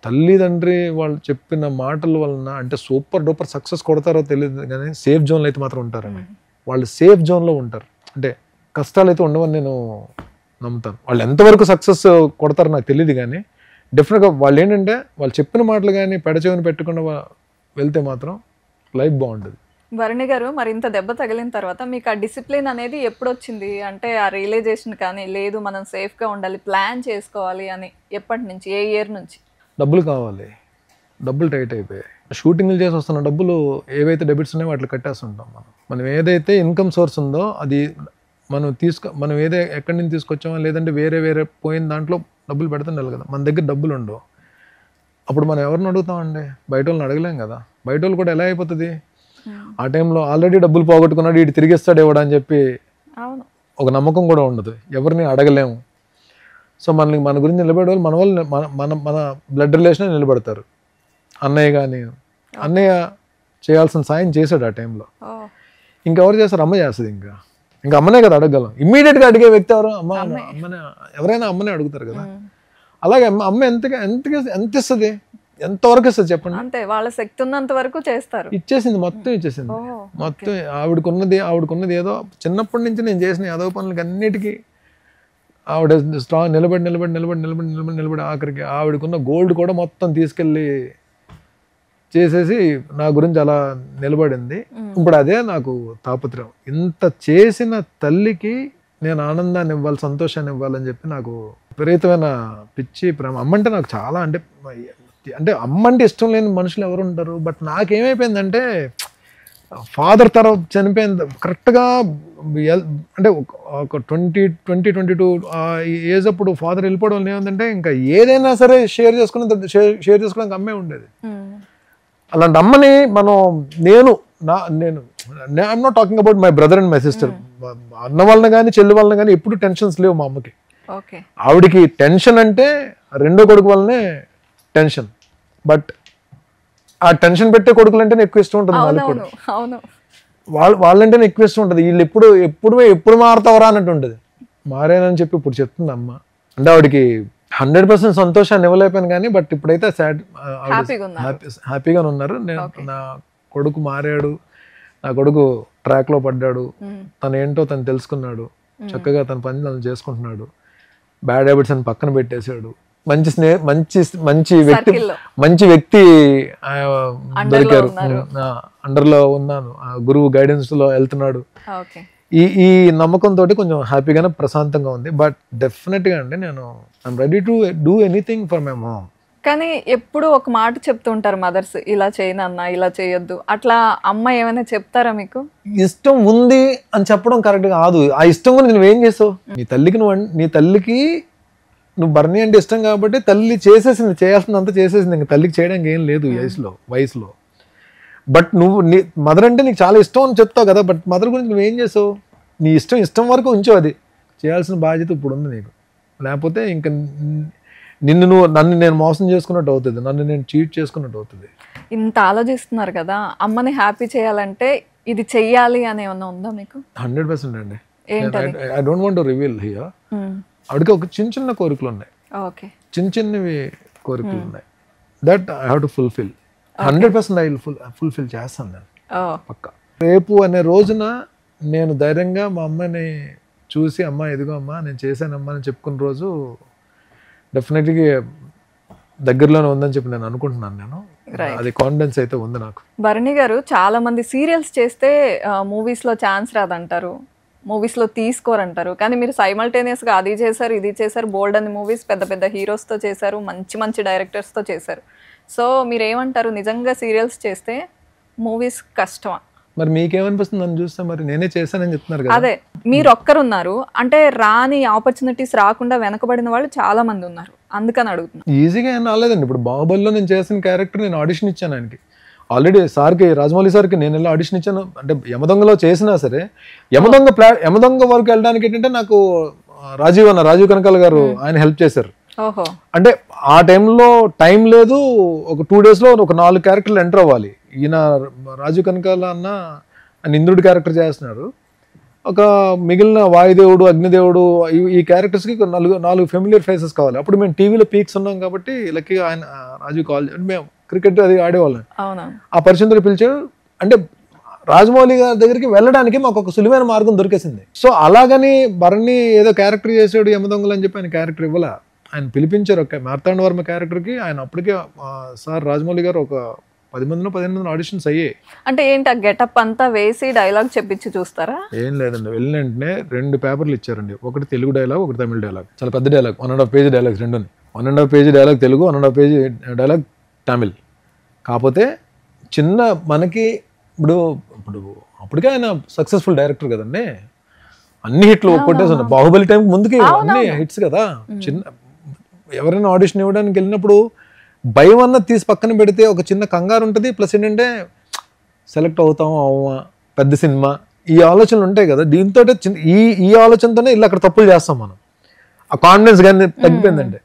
తల్లిదండ్రి వాళ్ళు చెప్పిన మాటల వలన అంటే సూపర్ డూపర్ సక్సెస్ కొడతారో తెలియదు కానీ సేఫ్ జోన్లో అయితే మాత్రం ఉంటారండి. వాళ్ళు సేఫ్ జోన్లో ఉంటారు, అంటే కష్టాలు అయితే ఉండవని నేను నమ్ముతాను. వాళ్ళు ఎంతవరకు సక్సెస్ కొడతారో నాకు తెలియదు కానీ డెఫినెట్గా వాళ్ళు ఏంటంటే వాళ్ళు చెప్పిన మాటలు కానీ పెడచెవిని పెట్టకుండా వెళ్తే మాత్రం లైఫ్ బాగుంటుంది. భరణి గారు, మరి ఇంత దెబ్బ తగిలిన తర్వాత మీకు ఆ డిసిప్లిన్ అనేది ఎప్పుడు వచ్చింది? అంటే ఆ రియలైజేషన్ కానీ లేదు మనం సేఫ్గా ఉండాలి, ప్లాన్ చేసుకోవాలి అని ఎప్పటి నుంచి, ఏ ఇయర్ నుంచి? డబ్బులు కావాలి, డబ్బులు టైట్ అయిపోయాయి. షూటింగ్లు చేసి వస్తున్న డబ్బులు ఏవైతే డెబిట్స్ ఉన్నాయో వాటిని కట్టేస్తుంటాం. మనం ఏదైతే ఇన్కమ్ సోర్స్ ఉందో అది మనం ఎక్కడి నుంచి తీసుకొచ్చామో లేదంటే వేరే పోయిన దాంట్లో డబ్బులు పెడుతుండాలి కదా. మన దగ్గర డబ్బులు ఉండవు, అప్పుడు మనం ఎవరిని అడుగుతామండి? బయట వాళ్ళని అడగలేం కదా. బయట వాళ్ళు కూడా ఎలా అయిపోతుంది, ఆ టైంలో ఆల్రెడీ డబ్బులు పోగొట్టుకున్నాడు వీడు తిరిగిస్తాడు ఇవ్వడం అని చెప్పి ఒక నమ్మకం కూడా ఉండదు, ఎవరిని అడగలేము. సో మన గురించి నిలబడే వాళ్ళు మన బ్లడ్ రిలేషన్ నిలబడతారు. అన్నయ్య కానీ అన్నయ్య చేయాల్సిన సాయం చేశాడు ఆ టైంలో. ఇంకెవరు చేస్తారు? అమ్మ చేస్తుంది. ఇంకా అమ్మనే కదా అడగగలం. ఇమ్మీడియట్గా అడిగే వ్యక్తి ఎవరు? అమ్మనే. ఎవరైనా అమ్మనే అడుగుతారు కదా. అలాగే అమ్మ ఎంత ఇస్తుంది, ఎంతవరకు ఇస్తుంది చెప్పండి? అంతే, వాళ్ళ శక్తి ఉన్నంత వరకు చేస్తారు. మొత్తం ఇచ్చేసింది. మొత్తం ఆవిడకున్నది ఏదో చిన్నప్పటి నుంచి నేను చేసిన ఏదో పనులకి అన్నిటికీ ఆవిడ స్ట్రాంగ్ నిలబడి ఆఖరికి ఆవిడకున్న గోల్డ్ కూడా మొత్తం తీసుకెళ్ళి చేసేసి నా గురించి అలా నిలబడింది. ఇప్పుడు అదే నాకు తాపత్రయం. ఇంత చేసిన తల్లికి నేను ఆనందాన్ని ఇవ్వాలి, సంతోషాన్ని ఇవ్వాలని చెప్పి నాకు విపరీతమైన పిచ్చి ప్రేమ. అమ్మంటే నాకు చాలా అంటే అమ్మంటే ఇష్టం లేని మనుషులు ఎవరు ఉంటారు? బట్ నాకేమైపోయిందంటే ఫాదర్ తర్వాత చనిపోయింది కరెక్ట్గా అంటే ఒక 22 ఏజ్ అప్పుడు ఫాదర్ వెళ్ళిపోవడం వల్ల ఏమందంటే ఇంకా ఏదైనా సరే షేర్ చేసుకోవడానికి అమ్మే ఉండేది. అలాంటి అమ్మని నేను I'm not talking about my brother and my sister. అన్న వాళ్ళని కానీ చెల్లి వాళ్ళని కానీ ఎప్పుడు టెన్షన్స్ లేవు మా అమ్మకి. ఆవిడికి టెన్షన్ అంటే రెండో కొడుకు వల్లనే టెన్షన్. బట్ ఆ టెన్షన్ పెట్టే కొడుకులు అంటేనే ఎక్కువ ఇష్టం ఉంటుంది వాళ్ళకి కూడా. వాళ్ళంటేనే ఎక్కువ ఇష్టం ఉంటుంది. వీళ్ళు ఎప్పుడు మారుతావరా అన్నట్టు ఉంటుంది. మారేనని చెప్పి ఇప్పుడు చెప్తుంది అమ్మ. అంటే ఆవిడకి 100% సంతోషాన్ని ఇవ్వలేకపోయాను కానీ బట్ ఇప్పుడైతే హ్యాపీగానే ఉన్నారు. నా కొడుకు మారాడు, నా కొడుకు ట్రాక్లో పడ్డాడు, తను ఏంటో తను తెలుసుకున్నాడు, చక్కగా తన పని తను చేసుకుంటున్నాడు, బ్యాడ్ హ్యాబిట్స్ అని పక్కన పెట్టేశాడు, మంచి వ్యక్తి దొరికారు, అండర్లో ఉన్నాను, గురువు గైడెన్స్ లో వెళ్తున్నాడు. ఈ నమ్మకంతో కొంచెం హ్యాపీగానే ప్రశాంతంగా ఉంది. బట్ డెఫినెట్ గా అండి నేను I'm ready to do anything for my mom. కానీ ఎప్పుడు ఒక మాట చెప్తుంటారు మదర్స్, ఇలా చేయనన్నా ఇలా చేయొద్దు, అట్లా అమ్మ ఏమైనా చెప్తారా మీకు? ఇష్టం ఉంది అని చెప్పడం కరెక్ట్ కాదు. ఆ ఇష్టం కూడా నువ్వేం చేసావు? నీ తల్లికి నువ్వు భరణి అంటే ఇష్టం కాబట్టి తల్లి చేసేసింది, చేయాల్సిందంతా చేసేసింది, ఇంకా తల్లికి చేయడానికి ఏం లేదు వయసులో. బట్ నీ మదర్ అంటే నీకు చాలా ఇష్టం అని చెప్తావు కదా, బట్ మదర్ గురించి నువ్వేం చేసావు? నీ ఇష్టం వరకు ఉంచు, అది చేయాల్సిన బాధ్యత ఇప్పుడు ఉంది నీకు. లేకపోతే ఇంకా నన్ను నేను మోసం చేసుకున్నట్టు అవుతుంది, నన్ను నేను చీట్ చేసుకున్నట్టు అవుతుంది. ఇంత ఆలోచిస్తున్నారు కదా, అమ్మని హ్యాపీ చేయాలంటే ఇది చెయ్యాలి అని ఏమన్నా ఉందా మీకు? 100% అండి. I don't want to reveal here. ఆవిడకి ఒక చిన్న కోరికలు ఉన్నాయి, చిన్నవి కోరికలు ఉన్నాయి. That I have to fulfil. 100% I will fulfil చేస్తాను నేను పక్కా. రేపు అనే రోజున నేను ధైర్యంగా మా అమ్మని చూసి అమ్మ ఎదుగో అమ్మా నేను చేశానమ్మా అని చెప్పుకున్న రోజు డెఫినెట్గా దగ్గరలోనే ఉందని చెప్పి నేను అనుకుంటున్నాను. నేను అది కాన్ఫిడెన్స్ అయితే ఉంది నాకు. భరణి గారు, చాలా మంది సీరియల్స్ చేస్తే మూవీస్ లో ఛాన్స్ రాదంటారు, మూవీస్లో తీసుకోరంటారు, కానీ మీరు సైమల్టేనియస్గా అది చేశారు ఇది చేశారు, బోల్డ్ అని మూవీస్ పెద్ద పెద్ద హీరోస్తో చేశారు, మంచి మంచి డైరెక్టర్స్తో చేశారు. సో మీరు ఏమంటారు, నిజంగా సీరియల్స్ చేస్తే మూవీస్ కష్టమా? మరి మీకేమనిపిస్తుంది నన్ను చూస్తే? మరి నేనే చేశానని చెప్తున్నారు కదా. అదే మీరు ఒక్కరున్నారు అంటే రాని ఆపర్చునిటీస్ రాకుండా వెనకబడిన వాళ్ళు చాలా మంది ఉన్నారు, అందుకని అడుగుతున్నా. ఈజీగా ఏం రాలేదండి. ఇప్పుడు బాహుబలిలో నేను చేసిన క్యారెక్టర్ నేను ఆడిషన్ ఇచ్చాను ఆయనకి. ఆల్రెడీ సార్కి, రాజమౌళి సార్కి నేను ఎలా ఆడిషన్ ఇచ్చాను అంటే యమదొంగలో చేసినా సరే యమదొంగ వరకు వెళ్ళడానికి ఏంటంటే నాకు రాజీవ్ కనకాల గారు ఆయన హెల్ప్ చేశారు. ఓహో. అంటే ఆ టైంలో టైం లేదు, ఒక 2 days లో ఒక 4 క్యారెక్టర్లు ఎంటర్ అవ్వాలి. ఈయన రాజీవ్ కనకాల అన్న ఇంద్రుడి క్యారెక్టర్ చేస్తున్నారు, ఒక మిగిలిన వాయుదేవుడు, అగ్నిదేవుడు, ఈ క్యారెక్టర్స్కి 4 ఫెమిలియర్ ఫేసెస్ కావాలి. అప్పుడు మేము టీవీలో పీక్స్ ఉన్నాం కాబట్టి లక్కీగా ఆయన రాజీవ్ కాల్, మేము క్రికెట్ అది ఆడేవాళ్ళం. ఆ పరిస్థితులు పిలిచారు. అంటే రాజమౌళి గారి దగ్గరికి వెళ్ళడానికి మాకు ఒక సులువైన మార్గం దొరికేసింది. సో అలాగని భరణి ఏదో క్యారెక్టర్ చేసాడు యమదొంగలు అని చెప్పి ఆయన క్యారెక్టర్ ఇవ్వాల, ఆయన పిలిపించారు. ఒక మార్తాండవర్మ క్యారెక్టర్కి ఆయన అప్పటికే సార్ రాజమౌళి గారు ఒక 10 మందినో 15 మంది ఆడిషన్స్ అయ్యాయి. అంటే ఏంటి ఆ గెటప్ అంతా వేసి డైలాగ్ చెప్పించి చూస్తారా? ఏం లేదండి, వెళ్ళిన వెంటనే 2 పేపర్లు ఇచ్చారండి. ఒకటి తెలుగు డైలాగ్, ఒకటి తమిళ డైలాగ్. చాలా పెద్ద డైలాగ్, 1.5 పేజీ డైలాగ్స్ రెండుని. 1.5 page dialogue Telugu, 1.5 page dialogue Tamil. కాకపోతే చిన్న మనకి ఇప్పుడు అప్పటికే ఆయన సక్సెస్ఫుల్ డైరెక్టర్ కదండి, అన్ని హిట్లు కొట్టేసాను. బాహుబలి టైంకి ముందుకి అన్ని హిట్స్ కదా. చిన్న ఎవరైనా ఆడిషన్ ఇవ్వడానికి వెళ్ళినప్పుడు భయం అన్నది తీసి పక్కన పెడితే ఒక చిన్న కంగారు ఉంటుంది. ప్లస్ ఏంటంటే సెలెక్ట్ అవుతాము అవ్వమా, పెద్ద సినిమా, ఈ ఆలోచనలు ఉంటాయి కదా. దీంతో ఈ ఆలోచనతోనే ఇలా అక్కడ తప్పులు చేస్తాం మనం. ఆ కాన్ఫిడెన్స్ కానీ తగ్గిపోయిందంటే.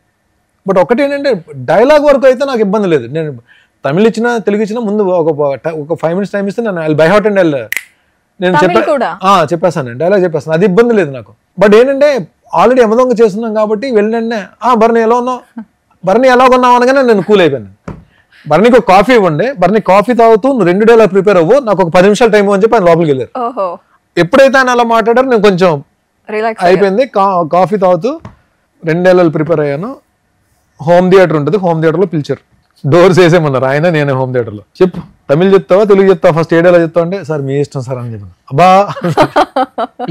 బట్ ఒకటి ఏంటంటే డైలాగ్ వరకు అయితే నాకు ఇబ్బంది లేదు. నేను తమిళ్ ఇచ్చినా తెలుగు ఇచ్చినా ముందు ఒక 5 minutes టైం ఇస్తే నేను బై హార్ట్ అండ్ నేను చెప్పేస్తాను, డైలాగ్ చెప్పేస్తాను, అది ఇబ్బంది లేదు నాకు. బట్ ఏంటంటే ఆల్రెడీ యమదొంగ చేస్తున్నాం కాబట్టి వెళ్ళండి, భరణి ఎలా ఉన్నావు, భరణి ఎలా ఉన్నావు అనగానే నేను కూల్ అయిపోయాను. భరణికి ఒక కాఫీ ఇవ్వండి, భరణి కాఫీ తాగుతూ నువ్వు 2 డైలాగ్ ప్రిపేర్ అవ్వు, నాకు ఒక 10 నిమిషాలు టైం అని చెప్పి ఆయన లోపలికి వెళ్ళారు. ఎప్పుడైతే ఆయన అలా మాట్లాడారో నేను కొంచెం అయిపోయింది. కాఫీ తాగుతూ 2 డైలాగ్ ప్రిపేర్ అయ్యాను. హోమ్ థియేటర్ ఉంటుంది, హోమ్ థియేటర్లో పిలిచారు. డోర్స్ వేసేమన్నారు ఆయన, నేనే హోమ్ థియేటర్లో. చెప్పు తమిళ్ చెప్తావా తెలుగు చెప్తావా, ఫస్ట్ ఏ డైలాగ్ చెప్తావు అంటే సార్ మీ ఇష్టం సార్ అని చెప్పాను. అబ్బా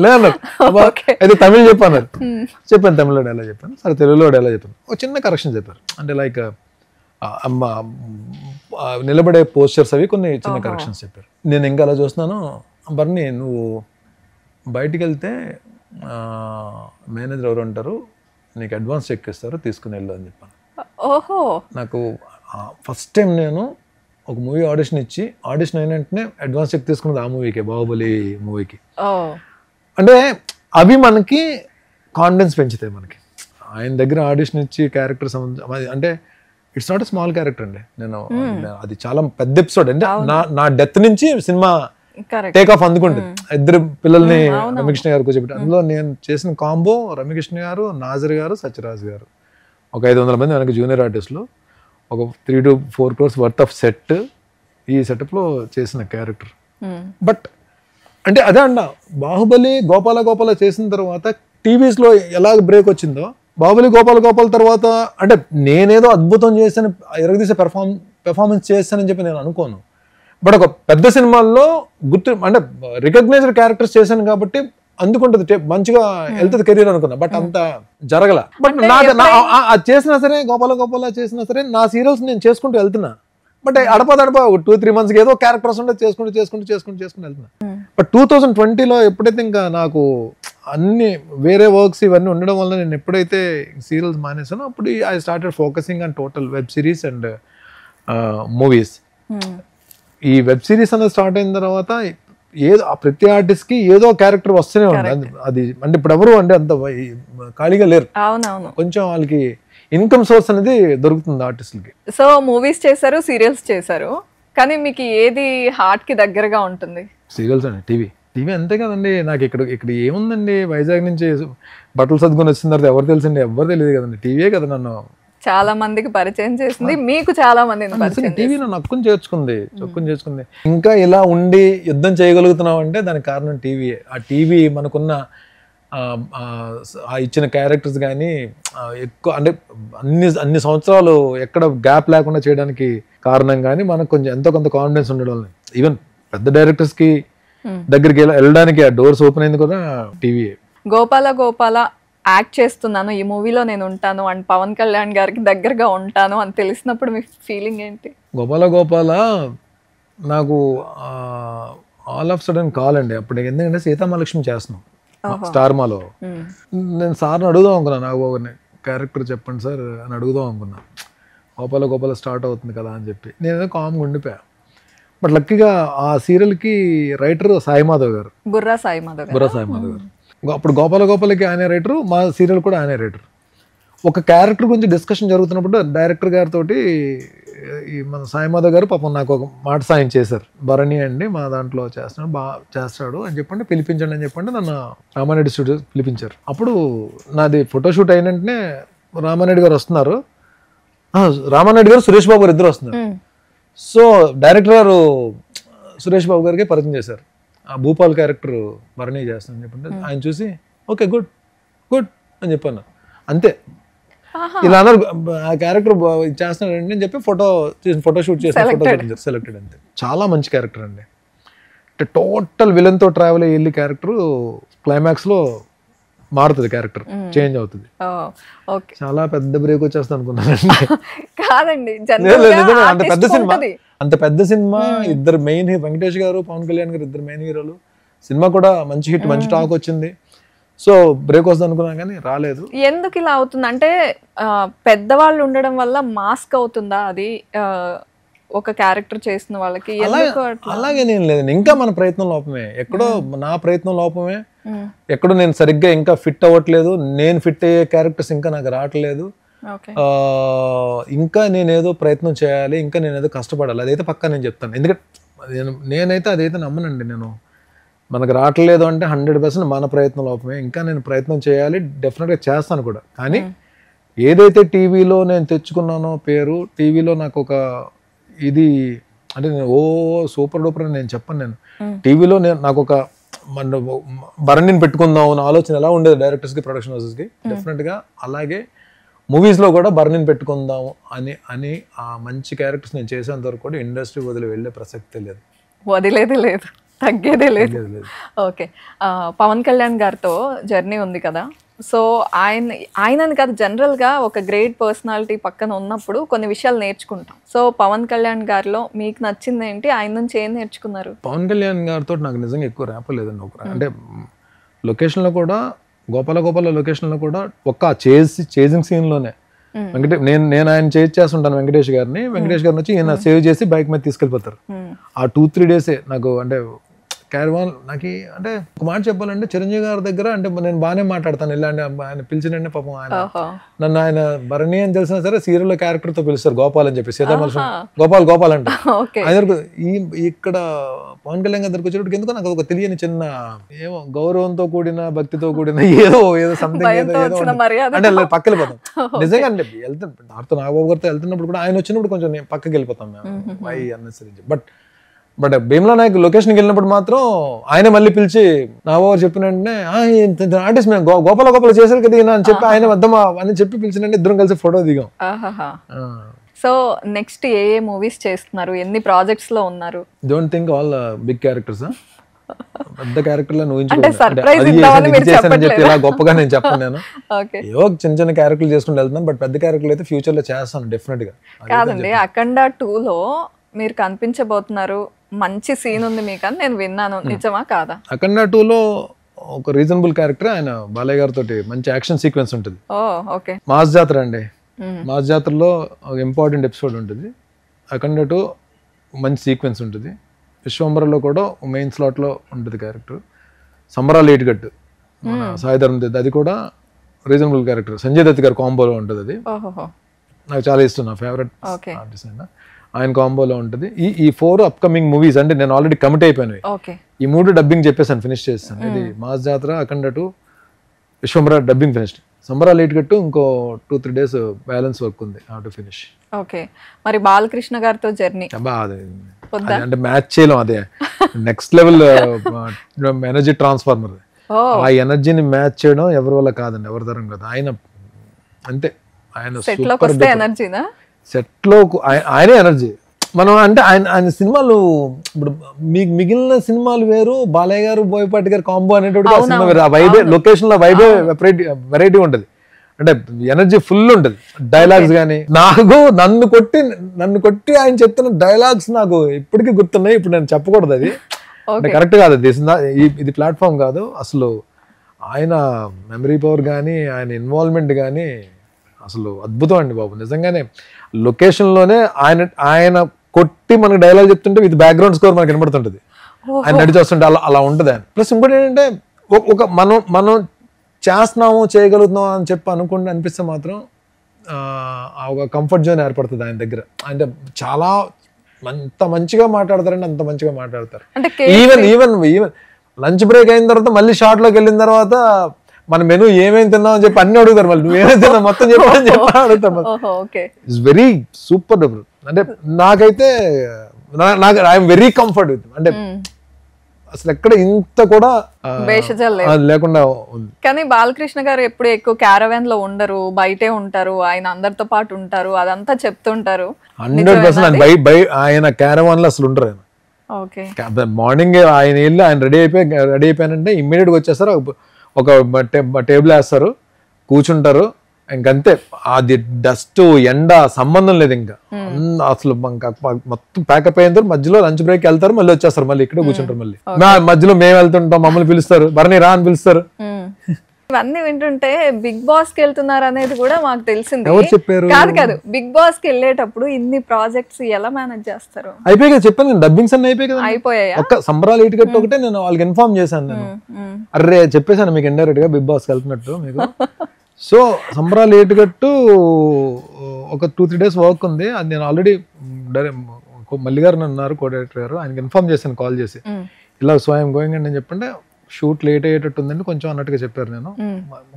లేదన్నారు, అబ్బా అయితే తమిళ్ చెప్పన్నారు. చెప్పాను, తమిళ్లో డైలాగ్ చెప్పాను, సరే తెలుగులో డైలాగ్ చెప్పాను. ఒక చిన్న కరెక్షన్ చెప్పారు, అంటే లైక్ నిలబడే పోస్చర్స్ అవి కొన్ని చిన్న కరెక్షన్స్ చెప్పారు. నేను ఇంకా అలా చూస్తున్నాను, బర్ని నువ్వు బయటికి వెళ్తే మేనేజర్ ఎవరు అంటారు, నీకు అడ్వాన్స్ చెక్ ఇస్తారు, తీసుకుని వెళ్ళు అని చెప్పాను. ఓహో. నాకు ఫస్ట్ టైం నేను ఒక మూవీ ఆడిషన్ ఇచ్చి, ఆడిషన్ అయిన వెంటనే అడ్వాన్స్ చెక్ తీసుకున్నది ఆ మూవీకి, బాహుబలి మూవీకి. అంటే అవి మనకి కాన్ఫిడెన్స్ పెంచుతాయి మనకి. ఆయన దగ్గర ఆడిషన్ ఇచ్చి క్యారెక్టర్ అంటే it's not a small character అండి. నేను అది చాలా పెద్ద ఎపిసోడ్. అంటే నా డెత్ నుంచి సినిమా టేక్ ఆఫ్ అందుకుంటుంది. 2 పిల్లల్ని రమ్యకృష్ణ గారు కూర్చోబెట్టి, అందులో నేను చేసిన కాంబో రమ్యకృష్ణ గారు, నాజర్ గారు, సత్యరాజ్ గారు, ఒక 500 మంది వెనక జూనియర్ ఆర్టిస్టులు, ఒక 3 to 4 crores worth of set. ఈ సెటప్లో చేసిన క్యారెక్టర్. బట్ అంటే అదే అండ, బాహుబలి గోపాల చేసిన తర్వాత టీవీస్లో ఎలాగ బ్రేక్ వచ్చిందో, బాహుబలి గోపాల తర్వాత అంటే నేనేదో అద్భుతం చేశాను, ఎరగదీసే పెర్ఫార్మెన్స్ చేస్తానని చెప్పి నేను అనుకోను. బట్ ఒక పెద్ద సినిమాల్లో అంటే రికగ్నైజ్డ్ క్యారెక్టర్స్ చేశాను కాబట్టి అందుకుంటుంది, మంచిగా వెళ్తుంది కెరీర్ అనుకున్నా. బట్ అంత జరగల. బట్ అది చేసినా సరే, గోపాల చేసినా సరే, నా సీరియల్స్ నేను చేసుకుంటూ వెళ్తున్నా. బట్ అడప 2-3 months ఏదో క్యారెక్టర్స్ ఉంటే చేసుకుంటూ వెళ్తున్నా. బట్ 2020లో ఎప్పుడైతే ఇంకా నాకు అన్ని వేరే వర్క్స్ ఇవన్నీ ఉండడం వల్ల నేను ఎప్పుడైతే సీరియల్స్ మానేసానో అప్పుడు I started focusing on total web series and movies. ఈ వెబ్ సిరీస్ అనేది స్టార్ట్ అయిన తర్వాత ఏదో ప్రతి ఆర్టిస్ట్ కి ఏదో క్యారెక్టర్ వస్తూనే ఉంది. అది అంటే ఇప్పుడు ఎవరు అంటే అంత ఖాళీగా లేరు, కొంచెం వాళ్ళకి ఇన్కమ్ సోర్స్ అనేది దొరుకుతుంది ఆర్టిస్టులకి. సో మూవీస్ చేశారు, సీరియల్స్ చేశారు, కానీ మీకు ఏది హార్ట్ కి దగ్గరగా ఉంటుంది? సీరియల్స్ అండి. టీవీ అంతే కదండి. నాకు ఇక్కడ ఏముందండి, వైజాగ్ నుంచి బట్టలు సర్దుకొని వచ్చిన తర్వాత ఎవరు తెలుసండి, ఎవరు తెలియదు కదండి. టీవీయే కదా నన్ను చాలా మందికి పరిచయం చేసింది, మీకు చాలా మంది టీవీ నన్ను హక్కుని చేర్చుకుంది. ఇంకా ఇలా ఉండి యుద్ధం చేయగలుగుతున్నాం అంటే దానికి కారణం టీవీయే. ఆ టీవీ మనకున్న ఇచ్చిన క్యారెక్టర్స్ కానీ ఎక్కువ అంటే అన్ని సంవత్సరాలు ఎక్కడ గ్యాప్ లేకుండా చేయడానికి కారణం కానీ మనకు కొంచెం ఎంతో కొంత కాన్ఫిడెన్స్ ఉండడం. ఈవెన్ పెద్ద డైరెక్టర్స్కి దగ్గరికి వెళ్ళడానికి ఆ డోర్స్ ఓపెన్ అయింది కూడా టీవీ. గోపాల గోపాల యాక్ట్ చేస్తున్నాను ఈ మూవీలో నేను ఉంటాను అండ్ పవన్ కళ్యాణ్ గారికి దగ్గరగా ఉంటాను అని తెలిసినప్పుడు మీ ఫీలింగ్ ఏంటి? గోపాల గోపాల నాకు ఆల్ ఆఫ్ సడన్ కాల్ అండి అప్పుడు, ఎందుకంటే సీతామహాలక్ష్మి చేస్తున్నాం స్టార్ మాలో. నేను సార్ని అడుగుదాం అనుకున్నాను, నాకు ఒక క్యారెక్టర్ చెప్పండి సార్ అని అడుగుదాం అనుకున్నా. గోపాల గోపాల స్టార్ట్ అవుతుంది కదా అని చెప్పి నేను కామ్గా ఉండిపోయా. బట్ లక్కీగా ఆ సీరియల్కి రైటర్ సాయి మాధవ్ గారు, బుర్రా సాయి మాధవ్ గారు. అప్పుడు గోపాల గోపాలకి ఆయన రైటరు, మా సీరియల్ కూడా ఆయన రైటర్. ఒక క్యారెక్టర్ గురించి డిస్కషన్ జరుగుతున్నప్పుడు డైరెక్టర్ గారితో ఈ మన సాయి మాధవ్ గారు పాపం నాకు ఒక మాట సాయం చేశారు. భరణి అండి మా దాంట్లో చేస్తున్నాడు, బాగా చేస్తాడు అని చెప్పండి, పిలిపించండి అని చెప్పండి నన్ను రామారెడ్డి స్టూడియో పిలిపించారు. అప్పుడు నాది ఫోటోషూట్ అయిన వెంటనే రామారెడ్డి గారు వస్తున్నారు, రామారెడ్డి గారు సురేష్ బాబు గారు ఇద్దరు వస్తున్నారు. సో డైరెక్టర్ గారు సురేష్ బాబు గారికి పరిచయం చేశారు, ఆ భూపాల్ క్యారెక్టర్ భరణి చేస్తానని చెప్పండి. ఆయన చూసి ఓకే గుడ్ గుడ్ అని చెప్పాను, అంతే. ఇలా అన్నారు, ఆ క్యారెక్టర్ చేస్తున్నాడండి అని చెప్పి ఫోటోషూట్ చేసిన సెలెక్టెడ్ అంతే. చాలా మంచి క్యారెక్టర్ అండి, అంటే టోటల్ విలన్ తో ట్రావెల్ అయ్యి క్యారెక్టర్ క్లైమాక్స్ లో మారుతుంది, క్యారెక్టర్ చేంజ్ అవుతుంది. చాలా పెద్ద బ్రేక్ వచ్చేస్తా అనుకున్నానండి. కాదండి, అంత పెద్ద సినిమా, ఇద్దరు మెయిన్ వెంకటేష్ గారు పవన్ కళ్యాణ్ గారు ఇద్దరు మెయిన్ హీరోలు. సినిమా కూడా మంచి హిట్, మంచి టాక్ వచ్చింది. సో బ్రేక్ వస్తుంది అనుకున్నాం కానీ రాలేదు. ఎందుకు ఇలా అవుతుంది అంటే పెద్దవాళ్ళు ఉండడం వల్ల మాస్క్ అవుతుందా అది ఒక క్యారెక్టర్ చేసిన వాళ్ళకి? అలాగే నేను లేదండి, ఇంకా మన ప్రయత్నం లోపమే, ఎక్కడో నా ప్రయత్నం లోపమే, ఎక్కడో నేను సరిగ్గా ఇంకా ఫిట్ అవ్వట్లేదు, నేను ఫిట్ అయ్యే క్యారెక్టర్స్ ఇంకా నాకు రావట్లేదు. ఇంకా నేనేదో ప్రయత్నం చేయాలి, ఇంకా నేనేదో కష్టపడాలి, అదైతే పక్కా నేను చెప్తాను. ఎందుకంటే నేనైతే అదైతే నమ్మనండి. నేను మనకు రావట్లేదు అంటే 100% మన ప్రయత్నం లోపమే, ఇంకా నేను ప్రయత్నం చేయాలి, డెఫినెట్గా చేస్తాను కూడా. కానీ ఏదైతే టీవీలో నేను తెచ్చుకున్నానో పేరు, టీవీలో నాకు ఒక ఇది అంటే నేను సూపర్ డూపర్ అని నేను చెప్పను. నేను టీవీలో నాకు ఒక భరణిని పెట్టుకుందాం అన్న ఆలోచన ఎలా ఉండేది డైరెక్టర్స్కి, ప్రొడక్షన్ హౌసెస్కి, డెఫినెట్గా అలాగే మూవీస్లో కూడా భరణిని పెట్టుకుందాం అని ఆ మంచి క్యారెక్టర్స్ నేను చేసేంత వరకు కూడా ఇండస్ట్రీ వదిలి వెళ్ళే ప్రసక్తే లేదు, వదిలేదే లేదు, తగ్గేదే లేదు. ఓకే, పవన్ కళ్యాణ్ గారితో జర్నీ ఉంది కదా, సో ఆయనని కాదు జనరల్గా ఒక గ్రేట్ పర్సనాలిటీ పక్కన ఉన్నప్పుడు కొన్ని విషయాలు నేర్చుకుంటాం. సో పవన్ కళ్యాణ్ గారిలో మీకు నచ్చింది ఏంటి, ఆయన నుంచి ఏం నేర్చుకున్నారు? పవన్ కళ్యాణ్ గారితో నాకు నిజంగా ఎక్కువ ర్యాపలేదండి. అంటే లొకేషన్లో కూడా గోపాల గోపాల లొకేషన్లో కూడా ఒక్క చేజింగ్ సీన్లోనే నేను ఆయన చేస్తుంటాను వెంకటేష్ గారిని వచ్చి ఈయన సేవ్ చేసి బైక్ మీద తీసుకెళ్ళిపోతారు. ఆ 2-3 డేసే నాకు అంటే క్యారవాన్ నాకు అంటే ఒక మాట చెప్పాలంటే చిరంజీవి గారి దగ్గర అంటే నేను బాగానే మాట్లాడతాను, ఇలాంటి ఆయన పిలిచినండి పాపం ఆయన నన్ను ఆయన భరణి అని తెలిసినా సరే సీరియల్లో క్యారెక్టర్ తో పిలుస్తారు గోపాల్ అని చెప్పి, సీతామహాలక్ష్మి గోపాల్ అంటే ఆయన ఇక్కడ పవన్ కళ్యాణ్ గారి దగ్గరకు వచ్చేటప్పుడు ఎందుకో నాకు ఒక తెలియని చిన్న ఏమో గౌరవంతో కూడిన భక్తితో కూడిన ఏదో సంథింగ్ అంటే పక్కకి వెళ్ళిపోతాం. నిజంగా అంటే వెళ్తాను నాతో నాగబాబు గారితో వెళ్తున్నప్పుడు కూడా ఆయన వచ్చినప్పుడు కొంచెం నేను పక్కకి వెళ్ళిపోతాం మేము వై అన్నసరించి. బట్ భీమ్లా నాయక్ లొకేషన్కి వెళ్ళినప్పుడు మాత్రం ఆయన మళ్ళీ పిలిచి నాగబాబు చెప్పిన వెంటనే ఆర్టిస్ట్ మేము గోపాల చేశారు కదా అని చెప్పి ఆయన వద్దామా అని చెప్పి పిలిచినంటే ఇద్దరం కలిసి ఫోటో దిగాం. సో నెక్స్ట్ ఏ మూవీస్ చేస్తున్నారు, ఎన్ని ప్రాజెక్ట్స్ లో ఉన్నారు? Don't think all big characters, పెద్ద క్యారెక్టర్లను చెప్పి ఇలా గొప్పగా నేను చెప్పను. నేను ఏవో చిన్న క్యారెక్టర్లు చేసుకుంటూ వెళ్తున్నాను, బట్ పెద్ద క్యారెక్టర్లు అయితే ఫ్యూచర్ లో చేస్తాను డెఫినెట్ గా. కాదండి, అఖండ 2లో మీరు కనిపించబోతున్నారు, మంచి సీన్ ఉంది మీకు అని నేను విన్నాను, నిజమా కాదా? అఖండ 2లో ఒక రీజనబుల్ క్యారెక్టర్, ఆయన బాలయ్య గారితో మంచి యాక్షన్ సీక్వెన్స్ ఉంటుంది. మాస్ జాతర అండి, మాస్ జాతరలో ఒక ఇంపార్టెంట్ ఎపిసోడ్ ఉంటుంది. అఖండ 2 మంచి సీక్వెన్స్ ఉంటుంది. విశ్వంబరలో కూడా మెయిన్ స్లాట్ లో ఉంటుంది క్యారెక్టర్. సంబరాలు ఏటిగట్టు సాయిధరం దత్, అది కూడా రీజనబుల్ క్యారెక్టర్. సంజయ్ దత్ గారి కాంబోలో ఉంటుంది. అది నాకు చాలా ఇష్టం, నా ఫేవరెట్ ఆర్టిస్ట్ అయినా ఆయన కాంబోలో ఉంటుంది. ఈ 4 అప్కమింగ్ మూవీస్ అంటే నేను ఆల్రెడీ కమిట్ అయిపోయాను. ఈ 3 డబ్బింగ్ చెప్పేసాను, ఫినిష్ చేస్తాను. ఇది మాస్ జాతర, అఖండ 2, విశ్వంబర డబ్బింగ్ ఫినిష్డ్. సంబరాలు ఏటిగట్టు ఇంకో 2-3 డేస్ బ్యాలెన్స్ వర్క్ ఉంది టు ఫినిష్. ఓకే, మరి బాలకృష్ణ గారితో జర్నీ అంటే మ్యాచ్ చేయలేం, అదే నెక్స్ట్ లెవెల్ ఎనర్జీ ట్రాన్స్ఫార్మర్. ఆ ఎనర్జీని మ్యాచ్ చేయడం ఎవరి వల్ల కాదండి, ఎవరి తరం కాదు. ఆయన అంతే, ఆయన సూపర్. ఎనర్జీనా సెట్ లో ఆయనే ఎనర్జీ, మనం అంటే ఆయన సినిమాలు ఇప్పుడు మీకు మిగిలిన సినిమాలు వేరు, బాలయ్య గారు బోయపాటి గారు కాంబో అనేటువంటి ఆ సినిమా వేరు. ఆ వైబే, లొకేషన్ లో వైబే వెరైటీ ఉంటది, అంటే ఎనర్జీ ఫుల్ ఉంటది. డైలాగ్స్ కానీ నాకు నన్ను కొట్టి ఆయన చెప్తున్న డైలాగ్స్ నాకు ఇప్పటికీ గుర్తున్నాయి. ఇప్పుడు నేను చెప్పకూడదు, అది అంటే కరెక్ట్ కాదు, ఇది ప్లాట్ఫామ్ కాదు. అసలు ఆయన మెమరీ పవర్ కానీ ఆయన ఇన్వాల్వ్మెంట్ కానీ అసలు అద్భుతం అండి బాబు. నిజంగానే లొకేషన్లోనే ఆయన కొట్టి మనకి డైలాగ్ చెప్తుంటే విత్ బ్యాక్గ్రౌండ్ స్కోర్ మనకి వినబడుతుంటది, ఆయన నడిచి వస్తుంటే అలా ఉంటుంది ఆయన. ప్లస్ ఇంకోటి ఏంటంటే ఒక మనం చేస్తున్నాము చేయగలుగుతున్నాం అని చెప్పి అనిపిస్తే మాత్రం ఒక కంఫర్ట్ జోన్ ఏర్పడుతుంది ఆయన దగ్గర. అంటే చాలా అంత మంచిగా మాట్లాడతారంటే అంత మంచిగా మాట్లాడతారు. ఈవెన్ లంచ్ బ్రేక్ అయిన తర్వాత మళ్ళీ షార్ట్ లోకి వెళ్ళిన తర్వాత మన మెనూ ఏమేమి తిన్నాం అని చెప్పి అన్ని అడుగుతారు, మళ్ళీ నువ్వేమేమి తిన్నావు మొత్తం చెప్పని అడుగుతారు. It's very super. అంటే నాకైతే ఐఎమ్ వెరీ కంఫర్ట్ విత్, అంటే అసలు ఎక్కడ ఇంత కూడా లేకుండా ఉంది. కానీ బాలకృష్ణ గారు ఎప్పుడు ఎక్కువ క్యారవాన్ లో ఉండరు, బయటే ఉంటారు, ఆయన అందరితో పాటు ఉంటారు, అదంతా చెప్తుంటారు. 100% ఆయన క్యారవాన్ లో అసలు ఉండరు. ఆయన మార్నింగ్ ఆయన వెళ్ళి ఆయన రెడీ అయిపోయానంటే ఇమ్మీడియట్ గా వచ్చేస్తారు, ఒక టేబుల్ వేస్తారు, కూర్చుంటారు, ఇంకంతే. అది డస్ట్ ఎండ సంబంధం లేదు, ఇంకా అసలు మొత్తం ప్యాకప్ అయిన తర్వాత మధ్యలో లంచ్ బ్రేక్ వెళ్తారు, మళ్ళీ వచ్చేస్తారు, మళ్ళీ ఇక్కడ కూర్చుంటారు. మళ్ళీ మధ్యలో మేము వెళ్తుంటాం, మమ్మల్ని పిలుస్తారు, భరణి రా అని పిలుస్తారు. ఇవన్నీ వింటుంటే బిగ్ బాస్ కి వెళ్తున్నారు అనేది కూడా మాకు తెలిసింది. ఎవరు చెప్పారు? కాదు, బిగ్ బాస్ కి వెళ్ళేటప్పుడు ఇన్ని ప్రాజెక్ట్స్ ఎలా మేనేజ్ చేస్తారు? అయిపోయి కదా చెప్పాను, డబ్బింగ్స్ అన్ని అయిపోయి కదా. అయిపోయాయి. ఒక్క సంబరాలు ఇటుకట్టు ఒకటే నేను వాళ్ళకి ఇన్ఫార్మ్ చేశాను. నేను అర్రే చెప్పేశాను మీకు ఇండైరెక్ట్ గా బిగ్ బాస్ కి వెళ్తున్నట్టు మీకు. సో సంబరాలు ఏటుగట్టు ఒక 2-3 days వర్క్ ఉంది, అది నేను ఆల్రెడీ మల్లి గారు ఉన్నారు కోఆర్డినేటర్ గారు, ఆయనకి ఇన్ఫార్మ్ చేశాను కాల్ చేసి, ఇలా స్వయం గోయింగ్ అని చెప్పంటే షూట్ లేట్ అయ్యేటట్టు ఉందండి కొంచెం అన్నట్టుగా చెప్పారు. నేను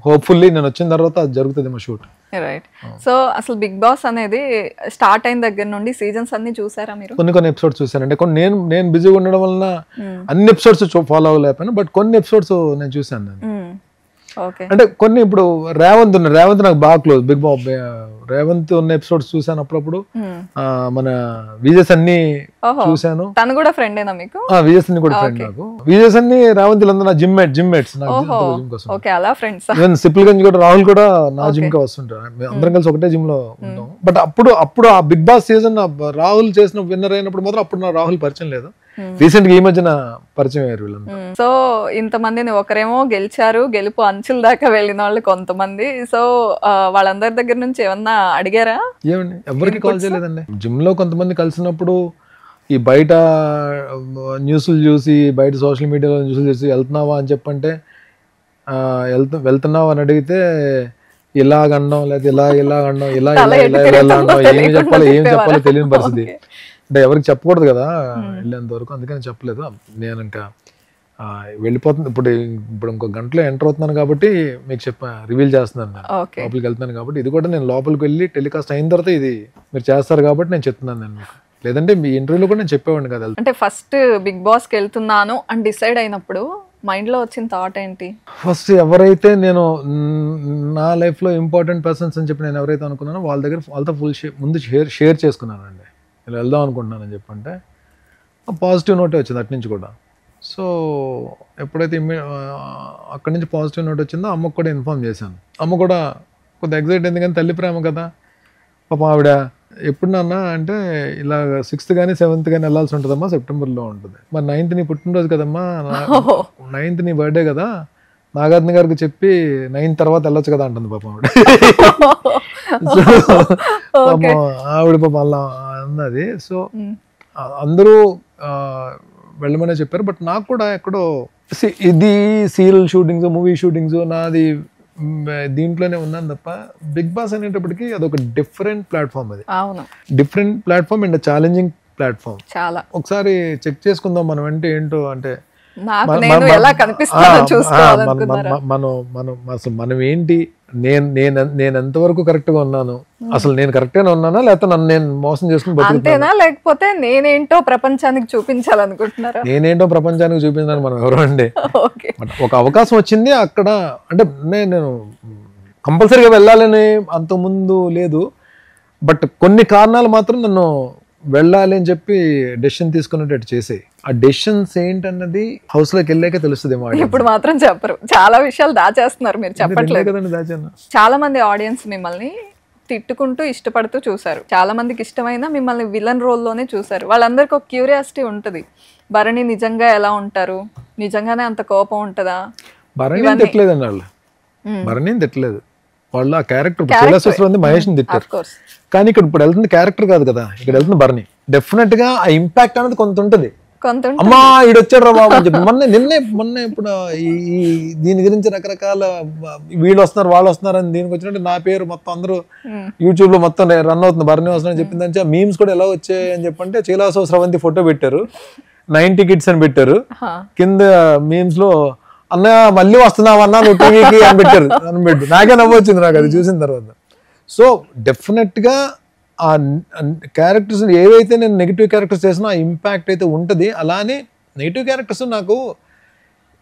హోప్ఫుల్లీ నేను వచ్చిన తర్వాత అది జరుగుతుంది మా షూట్. రైట్. సో అసలు బిగ్ బాస్ అనేది స్టార్ట్ అయిన దగ్గర నుండి సీజన్స్ అన్ని చూసారా మీరు? కొన్ని ఎపిసోడ్స్ చూసానంటే, నేను బిజీగా ఉండడం వలన అన్ని ఎపిసోడ్స్ ఫాలో అవ్వలేకపోయాను, బట్ కొన్ని ఎపిసోడ్స్ నేను చూసాను. నేను అంటే కొన్ని ఇప్పుడు రేవంత్ నాకు బాగా క్లోజ్, బిగ్ బాస్ రేవంత్ ఉన్న ఎపిసోడ్స్ చూసాను అప్పుడప్పుడు. మన విజయ్ సన్ని చూసాను, తను కూడా ఫ్రెండ్ ఏనా మీకు? విజయ్ సన్ని కూడా ఫ్రెండ్ నాకు. విజయ్ సన్ని రేవంత్ అందరూ నా జిమ్ మేట్స్. సిప్పిల్ గంజ్ కూడా రాహుల్ కూడా నా జిమ్ కి వస్తుంటారు, అందరం కలిసి ఒకటే జిమ్ లో ఉంటాం. బట్ అప్పుడు ఆ బిగ్ బాస్ సీజన్ రాహుల్ చేసిన విన్నర్ అయినప్పుడు మాత్రం అప్పుడు నా రాహుల్ పరిచయం లేదు, రీసెంట్ గా ఈ మధ్యన పరిచయం అయ్యారు వీళ్ళంతా. సో ఇంతమందిని ఒకరేమో గెలిచారు, గెలుపు అంచుల దాకా వెళ్ళిన వాళ్ళు కొంతమంది. సో వాళ్ళందరి దగ్గర నుంచి ఏమన్నా అడిగారా? ఏమండి ఎవరికి కాల్ చేయలేదండి. జిమ్ లో కొంతమంది కలిసినప్పుడు ఈ బయట న్యూస్లు చూసి, బయట సోషల్ మీడియాలో న్యూస్లు చూసి వెళ్తున్నావా అని చెప్పంటే వెళ్తున్నావా అని అడిగితే ఇలాగండం లేదా ఇలాగండం ఇలా ఏం చెప్పాలో తెలియని పరిస్థితి. అంటే ఎవరికి చెప్పకూడదు కదా వెళ్ళేంత వరకు, అందుకని చెప్పలేదు. నేను ఇంకా వెళ్ళిపోతుంది, ఇప్పుడు ఇంకో గంటలో ఎంటర్ అవుతున్నాను కాబట్టి మీకు రివీల్ చేస్తున్నాను. నేను లోపలికి వెళ్తున్నాను కాబట్టి, ఇది కూడా నేను లోపలికి వెళ్ళి టెలికాస్ట్ అయిన తర్వాత ఇది మీరు చేస్తారు కాబట్టి నేను చెప్తున్నాను నేను మీకు. లేదంటే మీ ఇంటర్వ్యూలో కూడా నేను చెప్పేవాడిని కదా. అంటే ఫస్ట్ బిగ్ బాస్ కి వెళ్తున్నాను అని డిసైడ్ అయినప్పుడు మైండ్ లో వచ్చిన థాట్ ఏంటి? ఫస్ట్ ఎవరైతే నేను నా లైఫ్ లో ఇంపార్టెంట్ పర్సన్స్ అని చెప్పి నేను ఎవరైతే అనుకున్నానో వాళ్ళతో ఫుల్ ముందు షేర్ చేసుకున్నానండి. ఇలా వెళ్దాం అనుకుంటున్నానని చెప్పంటే పాజిటివ్ నోటే వచ్చింది అటు నుంచి కూడా. సో ఎప్పుడైతే అక్కడి నుంచి పాజిటివ్ నోట్ వచ్చిందో అమ్మకు కూడా ఇన్ఫార్మ్ చేశాను. అమ్మ కూడా కొద్దిగా ఎగ్జైట్ అయింది, కానీ తల్లి ప్రేమ కదా పాపం ఆవిడ. ఎప్పుడు నాన్న అంటే ఇలా 6th కానీ 7th కానీ వెళ్ళాల్సి ఉంటుందమ్మా, సెప్టెంబర్లో ఉంటుంది. మరి 9th నీ పుట్టినరోజు కదమ్మా, 9th నీ బర్త్డే కదా, నాగార్జున గారికి చెప్పి 9th తర్వాత వెళ్ళొచ్చు కదా అంటుంది పాపం ఆవిడ. ఆవిడ పాపం అలా అన్నది. సో అందరూ వెళ్ళమనే చెప్పారు. బట్ నాకు కూడా ఎక్కడో ఇది సీరియల్ షూటింగ్స్, మూవీ షూటింగ్స్ నాది దీంట్లోనే ఉన్నాను తప్ప, బిగ్ బాస్ అనేటప్పటికి అదొక డిఫరెంట్ ప్లాట్ఫామ్. అది different platform and challenging platform. చాలా ఒకసారి చెక్ చేసుకుందాం మనం అంటే ఏంటో. అంటే మనం ఏంటి, నేను ఎంతవరకు కరెక్ట్ గా ఉన్నాను, అసలు నేను కరెక్ట్ గా ఉన్నానా లేకపోతే నన్ను నేను మోసం చేసుకుని బతుకుతానా, లేకపోతే నేనేంటో ప్రపంచానికి చూపించాలనుకుంటున్నారా? నేనేంటో ప్రపంచానికి చూపించాను మనం ఎవరో అండి. ఒక అవకాశం వచ్చింది అక్కడ, అంటే నేను కంపల్సరీగా వెళ్ళాలని అంతకుముందు లేదు, బట్ కొన్ని కారణాలు మాత్రం నన్ను వెళ్ళాలి అని చెప్పి డెసిషన్ తీసుకున్నట్టు చేసేయి. ఆ డెసిషన్స్ ఏంటన్నది హౌస్ లోకి వెళ్ళాక తెలుస్తుంది. ఇప్పుడు మాత్రం చెప్పరు, చాలా విషయాలు దాచేస్తున్నారు, మీరు చెప్పట్లేదు కదండి దాచాను. చాలా మంది ఆడియన్స్ మిమ్మల్ని తిట్టుకుంటూ ఇష్టపడుతూ చూసారు, చాలా మందికి ఇష్టమైన మిమ్మల్ని విలన్ రోల్లోనే చూసారు. వాళ్ళందరికీ ఒక క్యూరియాసిటీ ఉంటుంది, భరణి నిజంగా ఎలా ఉంటారు, నిజంగానే అంత కోపం ఉంటుందా? భరణి తిట్టలేదండి వాళ్ళు, భరణి తిట్టలేదు వాళ్ళు. ఆ క్యారెక్టర్ ఉంది, మహేష్ని తిట్టారు. కానీ ఇక్కడ ఇప్పుడు వెళ్తుంది క్యారెక్టర్ కాదు కదా, ఇక్కడ వెళ్తుంది భరణి. డెఫినెట్ గా ఆ ఇంపాక్ట్ అనేది కొంత ఉంటుంది. అమ్మా ఈడు వచ్చాడు రా బాబు అని చెప్పి మొన్న ఇప్పుడు ఈ దీని గురించి రకరకాల వీళ్ళు వస్తున్నారు వాళ్ళు వస్తున్నారు అని దీనికి వచ్చినట్టు నా పేరు మొత్తం అందరూ యూట్యూబ్ లో మొత్తం రన్ అవుతుంది, భరణి వస్తున్నారని చెప్పిందని. మీమ్స్ కూడా ఎలా వచ్చాయి అని చెప్పంటే చీలాసో స్రవంతి ఫోటో పెట్టారు, 90 kids అని పెట్టారు, కింద మీమ్స్ లో అన్న మళ్ళీ వస్తున్నావు అన్నా నువ్వు టీవీకి అని పెట్టారు. నాకే నవ్వు వచ్చింది నాకు అది చూసిన తర్వాత. సో డెఫినెట్ గా ఆ క్యారెక్టర్స్ ఏవైతే నేను నెగిటివ్ క్యారెక్టర్స్ చేసినా ఆ ఇంపాక్ట్ అయితే ఉంటుంది. అలానే నెగిటివ్ క్యారెక్టర్స్ నాకు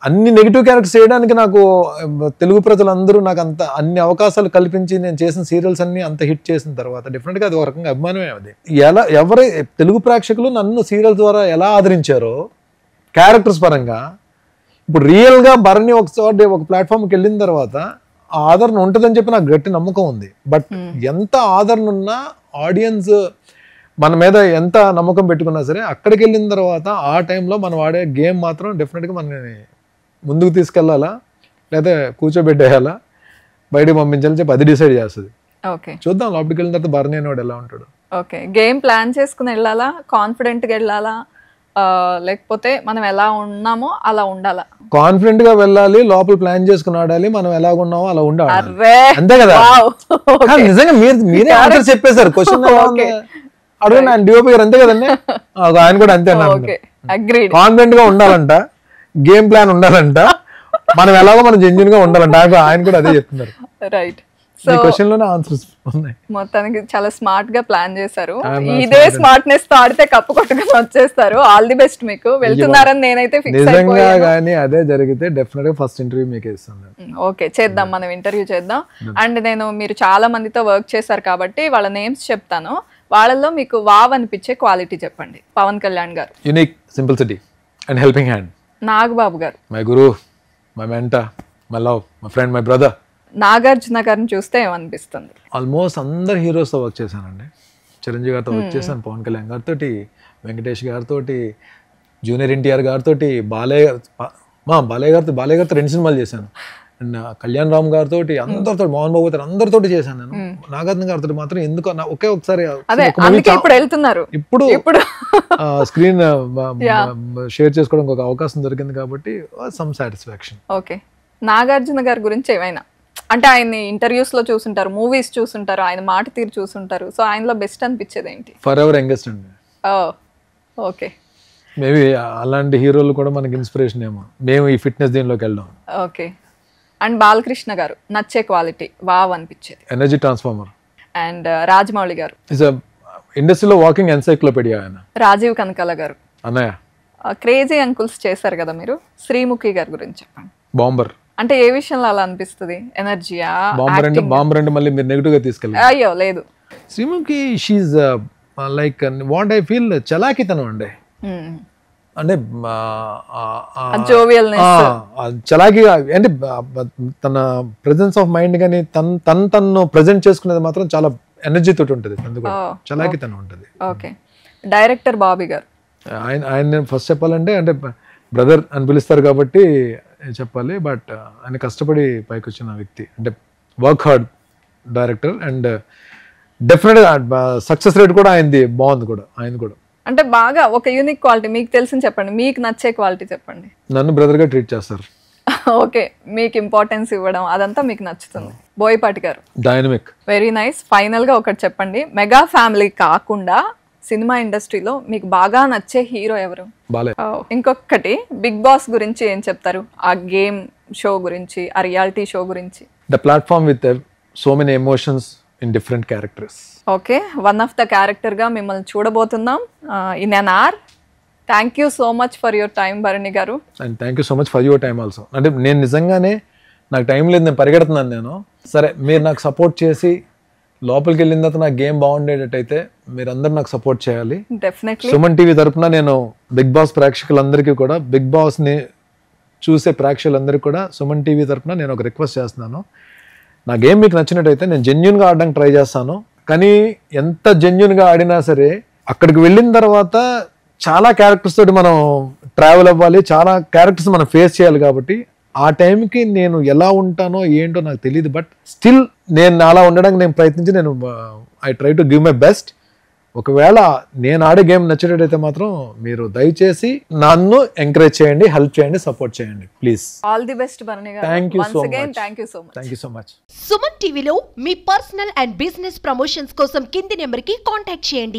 అన్ని నెగిటివ్ క్యారెక్టర్స్ చేయడానికి నాకు తెలుగు ప్రజలందరూ నాకు అంత అన్ని అవకాశాలు కల్పించి నేను చేసిన సీరియల్స్ అన్ని అంత హిట్ చేసిన తర్వాత డెఫినెట్గా అది ఒక రకంగా అభిమానమే. అది ఎవరు తెలుగు ప్రేక్షకులు నన్ను సీరియల్ ద్వారా ఎలా ఆదరించారో క్యారెక్టర్స్ పరంగా, ఇప్పుడు రియల్గా భరణి ఒకసారి ఒక ప్లాట్ఫామ్కి వెళ్ళిన తర్వాత ఆ ఆదరణ ఉంటుందని చెప్పి నాకు గట్టి నమ్మకం ఉంది. బట్ ఎంత ఆదరణ ఉన్నా ఆడియన్స్ మన మీద ఎంత నమ్మకం పెట్టుకున్నా సరే అక్కడికి వెళ్ళిన తర్వాత ఆ టైంలో మనం వాడే గేమ్ మాత్రం డెఫినెట్గా మనని ముందుకు తీసుకెళ్లాలా లేదా కూర్చోబెట్టేయాలా బయటకు పంపించాలని చెప్పి అది డిసైడ్ చేస్తుంది. చూద్దాం లోపలికి వెళ్ళిన తర్వాత భరణి అనేవాడు ఎలా ఉంటాడు. ఓకే, గేమ్ ప్లాన్ చేసుకుని వెళ్ళాలా, కాన్ఫిడెంట్గా వెళ్ళాలా, లేకపోతే మనం ఎలా ఉన్నామో అలా ఉండాలా? కాన్ఫిడెంట్ గా వెళ్ళాలి, లోపల ప్లాన్ చేసుకుని ఆడాలి, మనం ఎలా ఉన్నామో అలా ఉండాలి, అంతే కదా. నిజంగా మీరే ఆన్సర్ చెప్పేశారు. క్వశ్చన్ అడుగు నా డిఓపి గారు, అంతే కదండి, ఆయన కూడా అంతే అన్నారు. కాన్ఫిడెంట్ గా ఉండాలంట, గేమ్ ప్లాన్ ఉండాలంట, మనం ఎలాగో మనం జెన్యూన్ గా ఉండాలంట, ఆయన కూడా అదే చెప్తున్నారు. రైట్, మొత్తానికి చాలా స్మార్ట్ గా ప్లాన్ చేశారు. ఇదే స్మార్ట్నెస్ తో ఆడితే కప్పు కొట్టుకుని వచ్చేస్తారు. ఆల్ ది బెస్ట్ మీకు. వెళ్తున్నారని నేనైతే ఫిక్స్ అయిపోయాను. గానీ అదే జరిగితే డెఫినెట్ గా ఫస్ట్ ఇంటర్వ్యూ మీకే ఇస్తాను. ఓకే, చేద్దాం, మనం ఇంటర్వ్యూ చేద్దాం. అండ్ మీరు చాలా మందితో వర్క్ చేశారు కాబట్టి వాళ్ళ నేమ్స్ చెప్తాను, వాళ్ళల్లో మీకు వావ్ అనిపించే క్వాలిటీ చెప్పండి. Pawan Kalyan garu, unique, simplicity and helping hand. Nagababu garu, my guru, my mentor, my love, my friend, my brother. Nagarjuna గారిని చూస్తే ఏమనిపిస్తుంది? ఆల్మోస్ట్ అందరు హీరోస్తో వర్క్ చేశానండి. చిరంజీవి గారితో వర్క్ చేశాను, పవన్ కళ్యాణ్ గారితో, వెంకటేష్ గారితో, జూనియర్ ఎన్టీఆర్ గారితో, బాలయ్య గారితో 2 సినిమాలు చేశాను. అండ్ కళ్యాణ్ రామ్ గారితో, అందరితో, మోహన్ బాబు గారు అందరితో చేశాను నేను. నాగార్జున గారితో మాత్రం ఎందుకో ఒకే ఒకసారి ఇప్పుడు స్క్రీన్ షేర్ చేసుకోవడానికి ఒక అవకాశం దొరికింది కాబట్టి సమ్ సాటిస్ఫాక్షన్. ఓకే, నాగార్జున గారి గురించి ఏమైనా అంటే ఆయన్ని ఇంటర్వ్యూస్ లో చూసుంటారు, మూవీస్ చూసుంటారు, ఆయన మాట తీరు చూసుంటారు, సో ఆయనలో బెస్ట్ అనిపించేది ఏంటి? ఫర్ ఎవర్ యంగెస్ట్ అండి. ఓకే, మేబీ అలాంటి హీరోలు కూడా మనకి ఇన్స్పిరేషన్ ఏమో, మేము ఈ ఫిట్నెస్ దీనిలోకి వెళ్ళాం. ఓకే, అండ్ బాలకృష్ణ గారు నచ్చే క్వాలిటీ, వావ్ అనిపించేది? Energy transformer. అండ్ రాజమౌళి గారు, ఇండస్ట్రీలో వాకింగ్ ఎన్సైక్లోపీడియా ఆయన. రాజీవ్ కనకాల గారు, అన్నయ్య. క్రేజీ అంకుల్స్ చేశారు కదా మీరు, శ్రీముఖి గారి గురించి చెప్పండి. బాంబర్ అంటే ఏ విషయంలో అలా అనిపిస్తుంది? ఎనర్జీయా? బాంబర్ అంటే మళ్ళీ మీరు నెగిటివ్ గా తీసుకెళ్ళారు? అయ్యో లేదు, Sreemukhi she like what I feel చలాకితనం అండి. అంటే చలాకీగా అంటే తన ప్రెజెన్స్ ఆఫ్ మైండ్ కానీ తను ప్రెజెంట్ చేసుకునేది మాత్రం చాలా ఎనర్జీ తోటి ఉంటుంది, చలాకీతనం ఉంటుంది. ఓకే, డైరెక్టర్ బాబీ గారు, ఆయన ఫస్ట్ చెప్పాలంటే అంటే బ్రదర్ అని పిలుస్తారు కాబట్టి చెప్పాలి. బట్ ఆయన కష్టపడి పైకి వచ్చిన వ్యక్తి, అంటే వర్క్ హార్డ్ డైరెక్టర్, అండ్ డెఫినెట్గా సక్సెస్ రేట్ కూడా ఆయనది బాగుంది కూడా. ఆయన కూడా అంటే బాగా ఒక యూనిక్ క్వాలిటీ మీకు తెలిసింది చెప్పండి, మీకు నచ్చే క్వాలిటీ చెప్పండి. నన్ను బ్రదర్గా ట్రీట్ చేస్తారు. ఓకే, మీకు ఇంపార్టెన్స్ ఇవ్వడం అదంతా మీకు నచ్చుతుంది. బోయపాటి గారు, డైనమిక్. Very nice. ఫైనల్ గా ఒకటి చెప్పండి, మెగా ఫ్యామిలీ కాకుండా సినిమా ఇండస్ట్రీలో మీకు బాగా నచ్చే హీరో ఎవరు? ఇంకొకటి, బిగ్ బాస్ గురించి ఏం చెప్తారు? ఆ గేమ్ షో గురించి, ఆ రియాలిటీ షో గురించి. The platform with so many emotions in different characters. Okay, one of the character గా మిమ్మల్ని చూడబోతున్నాం in an hour. Thank you so much for your time Bharani garu. And thank you so much for your time also. అంటే నేను నిజంగానే నాకు time లేదు, నేను పరిగెడుతున్నాను. నేను సరే మీరు నాకు సపోర్ట్ చేసి లోపలికి వెళ్ళిన తర్వాత నా గేమ్ బాగుండేటట్టయితే మీరందరూ నాకు సపోర్ట్ చేయాలి. డెఫినెట్లీ సుమన్ టీవీ తరపున నేను బిగ్ బాస్ ప్రేక్షకులందరికీ కూడా, బిగ్ బాస్ ని చూసే ప్రేక్షకులందరికీ కూడా సుమన్ టీవీ తరపున నేను ఒక రిక్వెస్ట్ చేస్తున్నాను. నా గేమ్ మీకు నచ్చినట్టయితే నేను జెన్యున్గా ఆడడానికి ట్రై చేస్తాను. కానీ ఎంత జెన్యున్గా ఆడినా సరే అక్కడికి వెళ్ళిన తర్వాత చాలా క్యారెక్టర్స్ తోటి మనం ట్రావెల్ అవ్వాలి, చాలా క్యారెక్టర్స్ మనం ఫేస్ చేయాలి. కాబట్టి ఆ టైంకి నేను ఎలా ఉంటానో ఏంటో నాకు తెలియదు. బట్ స్టిల్ నేను అలా ఉండడానికి నేను ప్రయత్నించి నేను I try to give my best. ఒకవేళ నేను ఆడే గేమ్ నచ్చేటట్టయితే మాత్రం మీరు దయచేసి నన్ను ఎంకరేజ్ చేయండి, హెల్ప్ చేయండి, సపోర్ట్ చేయండి please. All the best Bharani garu. Thank you so much. Thank you so much. Thank you so much. Suman టీవీలో మీ పర్సనల్ అండ్ బిజినెస్ ప్రమోషన్స్ కోసం కింది నెంబర్కి కాంటాక్ట్ చేయండి.